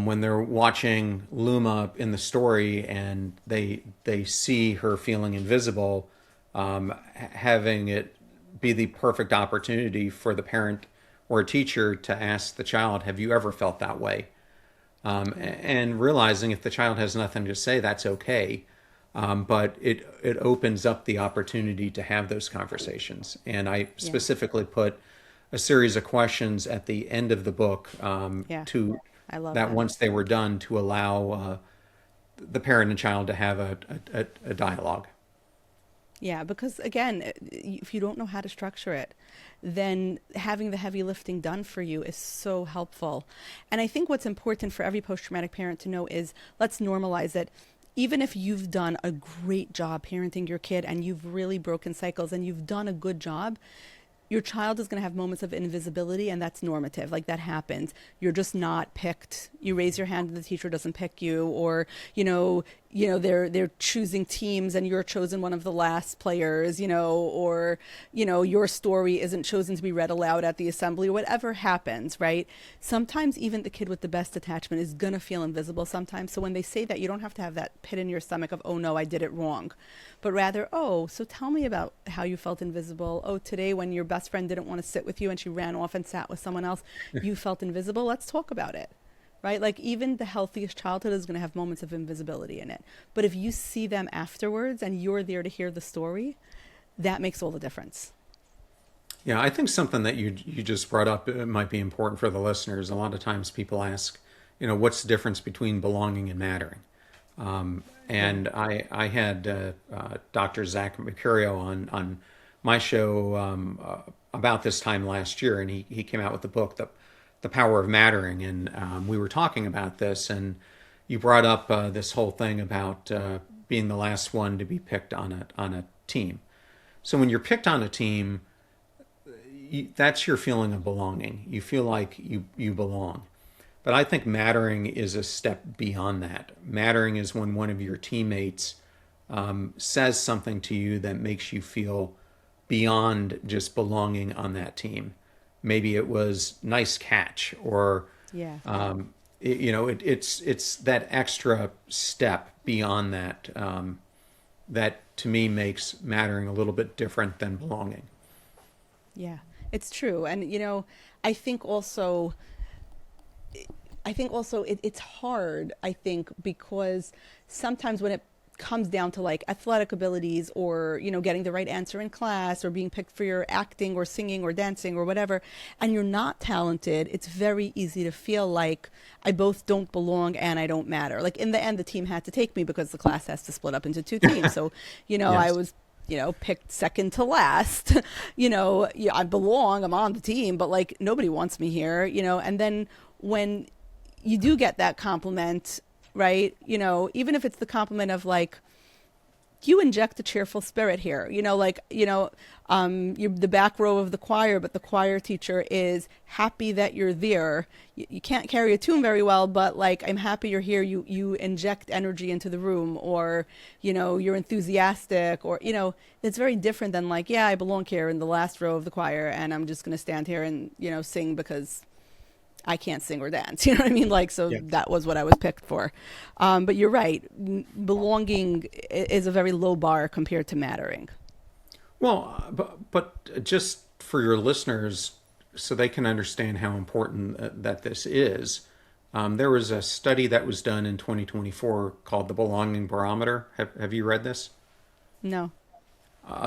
when they're watching Luma in the story and they see her feeling invisible, having it be the perfect opportunity for the parent or a teacher to ask the child, have you ever felt that way? And realizing if the child has nothing to say, that's okay. But it opens up the opportunity to have those conversations. And I specifically put a series of questions at the end of the book to
I love
that once they were done, to allow the parent and child to have a dialogue.
Yeah, because again, if you don't know how to structure it, then having the heavy lifting done for you is so helpful. And I think what's important for every post-traumatic parent to know is, let's normalize it. Even if you've done a great job parenting your kid and you've really broken cycles and you've done a good job, your child is going to have moments of invisibility, and that's normative. Like, that happens. You're just not picked. You raise your hand and the teacher doesn't pick you, or they're choosing teams and you're chosen one of the last players, or your story isn't chosen to be read aloud at the assembly, or whatever happens, right? Sometimes even the kid with the best attachment is going to feel invisible sometimes. So when they say that, you don't have to have that pit in your stomach of, oh no, I did it wrong, but rather, oh, so tell me about how you felt invisible. Oh, today when your best friend didn't want to sit with you and she ran off and sat with someone else, you felt invisible. Let's talk about it. Right? Like, even the healthiest childhood is going to have moments of invisibility in it. But if you see them afterwards and you're there to hear the story, that makes all the difference.
Yeah, I think something that you just brought up might be important for the listeners. A lot of times people ask, what's the difference between belonging and mattering? And I had Dr. Zach Mercurio on my show about this time last year, and he came out with the book, The Power of Mattering, and we were talking about this, and you brought up this whole thing about being the last one to be picked on a team. So when you're picked on a team, that's your feeling of belonging. You feel like you belong. But I think mattering is a step beyond that. Mattering is when one of your teammates says something to you that makes you feel beyond just belonging on that team. Maybe it was nice catch, or it's that extra step beyond that that to me makes mattering a little bit different than belonging.
Yeah, it's true. And I think also it's hard, I think, because sometimes when it comes down to like athletic abilities, or getting the right answer in class, or being picked for your acting or singing or dancing or whatever, and you're not talented, it's very easy to feel like I both don't belong and I don't matter. Like, in the end, the team had to take me because the class has to split up into two teams. So yes. I was picked second to last. I belong, I'm on the team, but like, nobody wants me here. And then when you do get that compliment, right? Even if it's the compliment of like, you inject a cheerful spirit here. You're the back row of the choir, but the choir teacher is happy that you're there. You can't carry a tune very well, but like, I'm happy you're here. You inject energy into the room, or, you're enthusiastic, or, it's very different than like, yeah, I belong here in the last row of the choir and I'm just going to stand here and, sing because I can't sing or dance. You know what I mean? Like, so
Yeah.
that was what I was picked for. But you're right. Belonging is a very low bar compared to mattering.
Well, but just for your listeners, so they can understand how important that this is, there was a study that was done in 2024 called the Belonging Barometer. Have you read this?
No.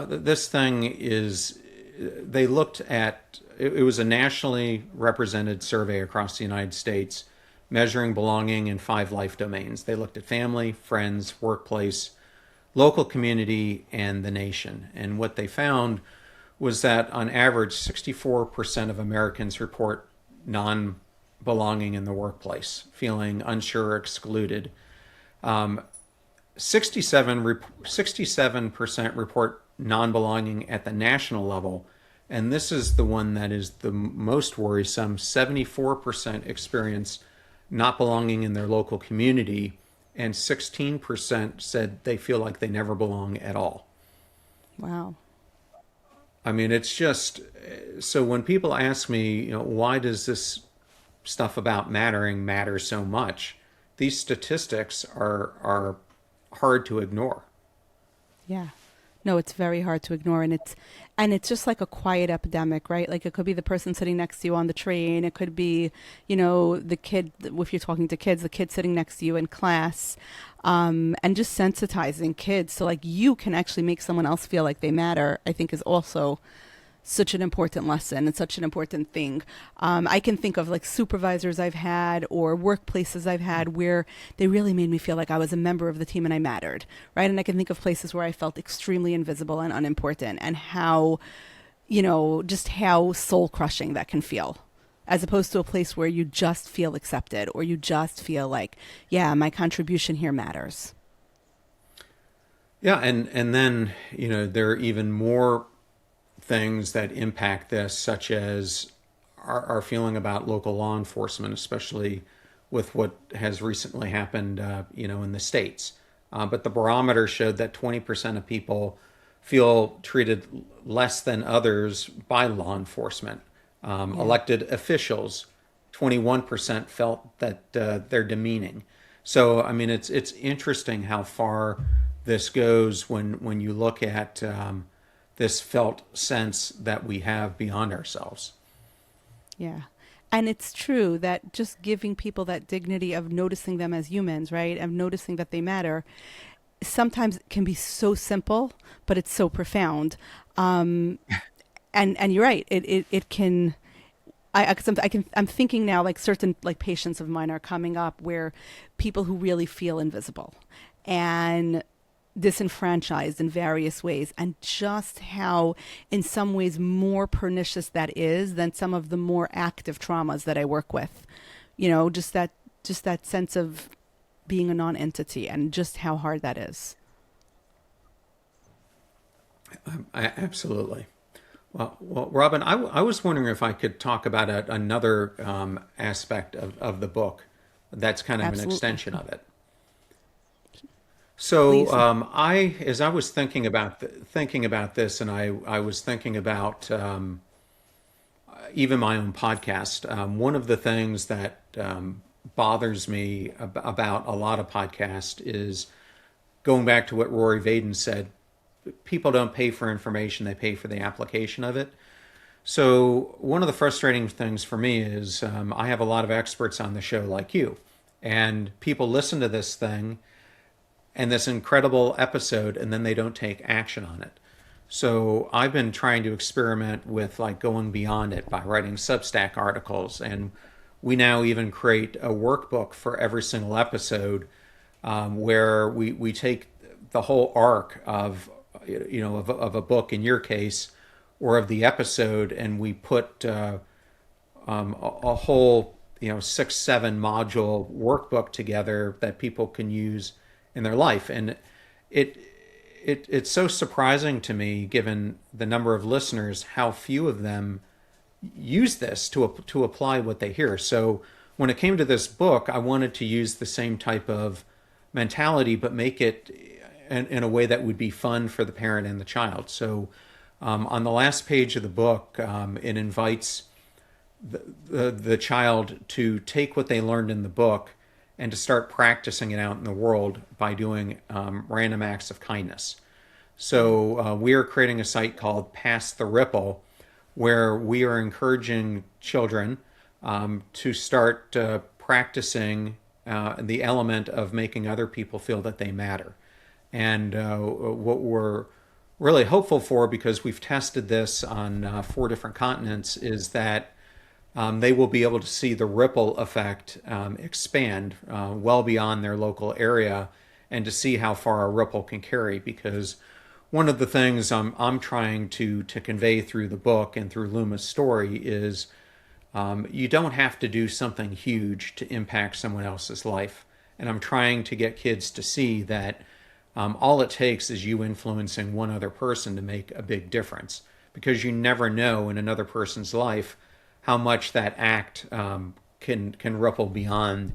This thing is, they looked at, it was a nationally represented survey across the United States measuring belonging in 5 life domains. They looked at family, friends, workplace, local community, and the nation. And what they found was that on average, 64% of Americans report non-belonging in the workplace, feeling unsure or excluded. 67% report non-belonging at the national level, and this is the one that is the most worrisome. 74% experience not belonging in their local community, and 16% said they feel like they never belong at all.
Wow.
I mean, it's just, so when people ask me, why does this stuff about mattering matter so much? These statistics are hard to ignore.
Yeah. No, it's very hard to ignore, and it's just like a quiet epidemic, right? Like, it could be the person sitting next to you on the train. It could be, the kid, if you're talking to kids, the kid sitting next to you in class, and just sensitizing kids so like you can actually make someone else feel like they matter, I think is also such an important lesson and such an important thing. I can think of like supervisors I've had or workplaces I've had where they really made me feel like I was a member of the team and I mattered, right? And I can think of places where I felt extremely invisible and unimportant, and how, just how soul crushing that can feel, as opposed to a place where you just feel accepted or you just feel like, yeah, my contribution here matters.
Yeah, and then, there are even more things that impact this, such as our feeling about local law enforcement, especially with what has recently happened, in the States. But the barometer showed that 20% of people feel treated less than others by law enforcement. Elected officials, 21% felt that they're demeaning. So, I mean, it's interesting how far this goes when you look at this felt sense that we have beyond ourselves.
Yeah. And it's true that just giving people that dignity of noticing them as humans, right? Of noticing that they matter, sometimes it can be so simple, but it's so profound. And you're right. It can, I'm thinking now, like certain like patients of mine are coming up where people who really feel invisible and disenfranchised in various ways, and just how in some ways more pernicious that is than some of the more active traumas that I work with. Just that sense of being a non-entity, and just how hard that is.
Absolutely. Well, Robin, I was wondering if I could talk about another aspect of the book that's kind of an
Absolutely.
extension of it. So,
Please.
as I was thinking about this, and I was thinking about even my own podcast. One of the things that bothers me about a lot of podcasts is going back to what Rory Vaden said. People don't pay for information; they pay for the application of it. So, one of the frustrating things for me is I have a lot of experts on the show, like you, and people listen to this thing and this incredible episode, and then they don't take action on it. So I've been trying to experiment with like going beyond it by writing Substack articles, and we now even create a workbook for every single episode, where we take the whole arc of of a book in your case, or of the episode, and we put a whole 6-7 module workbook together that people can use in their life. And it's so surprising to me, given the number of listeners, how few of them use this to apply what they hear. So when it came to this book, I wanted to use the same type of mentality, but make it in a way that would be fun for the parent and the child. So on the last page of the book, it invites the child to take what they learned in the book and to start practicing it out in the world by doing random acts of kindness. So we are creating a site called Pass the Ripple, where we are encouraging children to start practicing the element of making other people feel that they matter. And what we're really hopeful for, because we've tested this on 4 different continents, is that they will be able to see the ripple effect expand well beyond their local area, and to see how far a ripple can carry. Because one of the things I'm trying to convey through the book and through Luma's story is you don't have to do something huge to impact someone else's life. And I'm trying to get kids to see that all it takes is you influencing one other person to make a big difference. Because you never know in another person's life how much that act can ripple beyond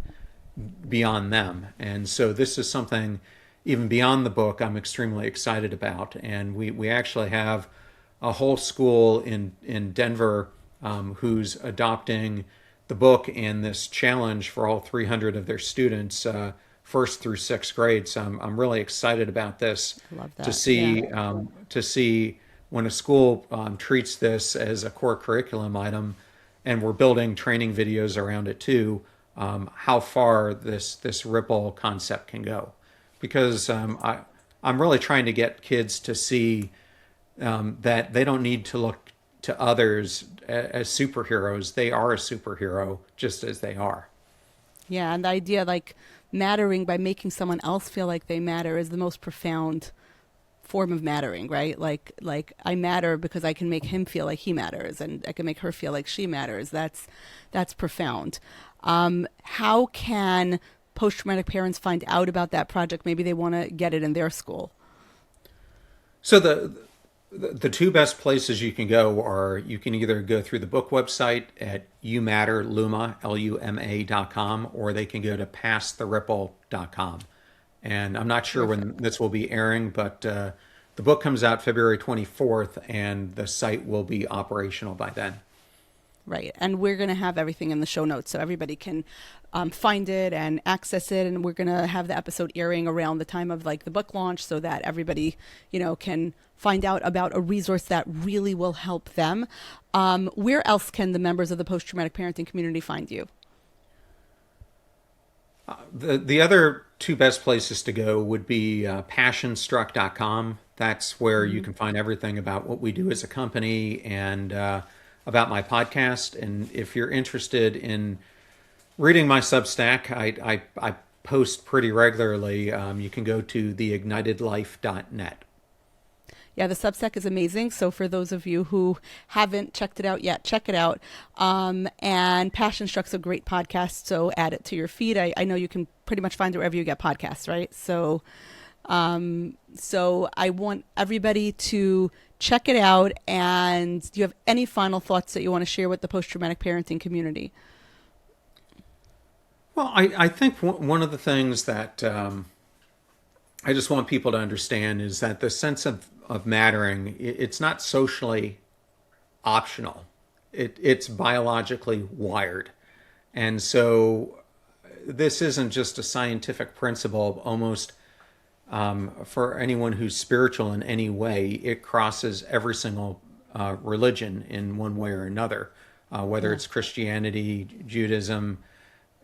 them. And so this is something, even beyond the book, I'm extremely excited about. And we actually have a whole school in Denver who's adopting the book and this challenge for all 300 of their students, first through 6th grade. So I'm really excited about this.
Love that.
To see when a school treats this as a core curriculum item, and we're building training videos around it too, how far this ripple concept can go. Because I'm really trying to get kids to see that they don't need to look to others as superheroes. They are a superhero just as they are.
Yeah, and the idea like mattering by making someone else feel like they matter is the most profound form of mattering, right? Like I matter because I can make him feel like he matters, and I can make her feel like she matters. That's profound. How can post-traumatic parents find out about that project? Maybe they want to get it in their school.
So the 2 best places you can go are, you can either go through the book website at Luma.com, or they can go to passtheripple.com. And I'm not sure when this will be airing, but the book comes out February 24th, and the site will be operational by then.
Right. And we're going to have everything in the show notes so everybody can find it and access it. And we're going to have the episode airing around the time of like the book launch, so that everybody, can find out about a resource that really will help them. Where else can the members of the post-traumatic parenting community find you?
The other 2 best places to go would be passionstruck.com. That's where you can find everything about what we do as a company, and about my podcast. And if you're interested in reading my Substack, I post pretty regularly. You can go to theignitedlife.net.
Yeah, the Substack is amazing. So for those of you who haven't checked it out yet, check it out. And Passion Struck's a great podcast, so add it to your feed. I know you can pretty much find it wherever you get podcasts, right? So I want everybody to check it out. And do you have any final thoughts that you want to share with the post-traumatic parenting community?
Well, I think one of the things that I just want people to understand is that the sense of mattering, it's not socially optional. It's biologically wired. And so this isn't just a scientific principle, almost for anyone who's spiritual in any way. It crosses every single religion in one way or another, whether it's Christianity, Judaism,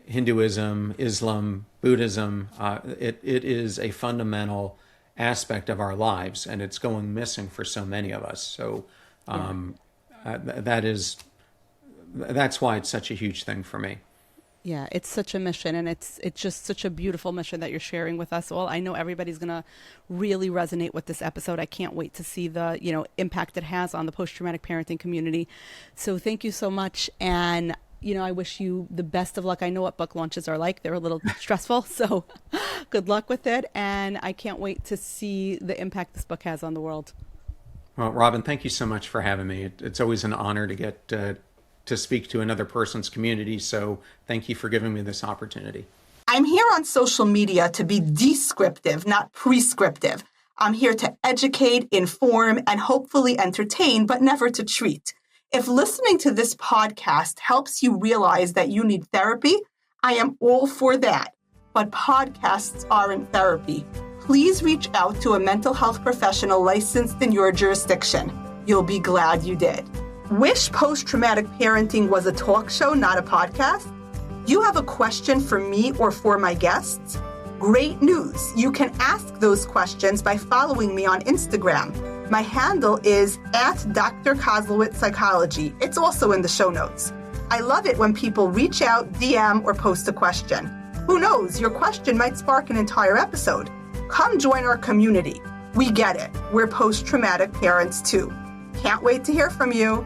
Hinduism, Islam, Buddhism. It is a fundamental aspect of our lives, and it's going missing for so many of us. So that's why it's such a huge thing for me.
Yeah, it's such a mission, and it's just such a beautiful mission that you're sharing with us all. I know everybody's going to really resonate with this episode. I can't wait to see the, impact it has on the post-traumatic parenting community. So thank you so much. And I wish you the best of luck. I know what book launches are like. They're a little stressful, so good luck with it. And I can't wait to see the impact this book has on the world.
Well, Robin, thank you so much for having me. It's always an honor to get to speak to another person's community. So thank you for giving me this opportunity.
I'm here on social media to be descriptive, not prescriptive. I'm here to educate, inform, and hopefully entertain, but never to treat. If listening to this podcast helps you realize that you need therapy, I am all for that. But podcasts aren't therapy. Please reach out to a mental health professional licensed in your jurisdiction. You'll be glad you did. Wish Post-Traumatic Parenting was a talk show, not a podcast? You have a question for me or for my guests? Great news. You can ask those questions by following me on Instagram. My handle is @DrKoslowitz It's also in the show notes. I love it when people reach out, DM, or post a question. Who knows, your question might spark an entire episode. Come join our community. We get it. We're post-traumatic parents too. Can't wait to hear from you.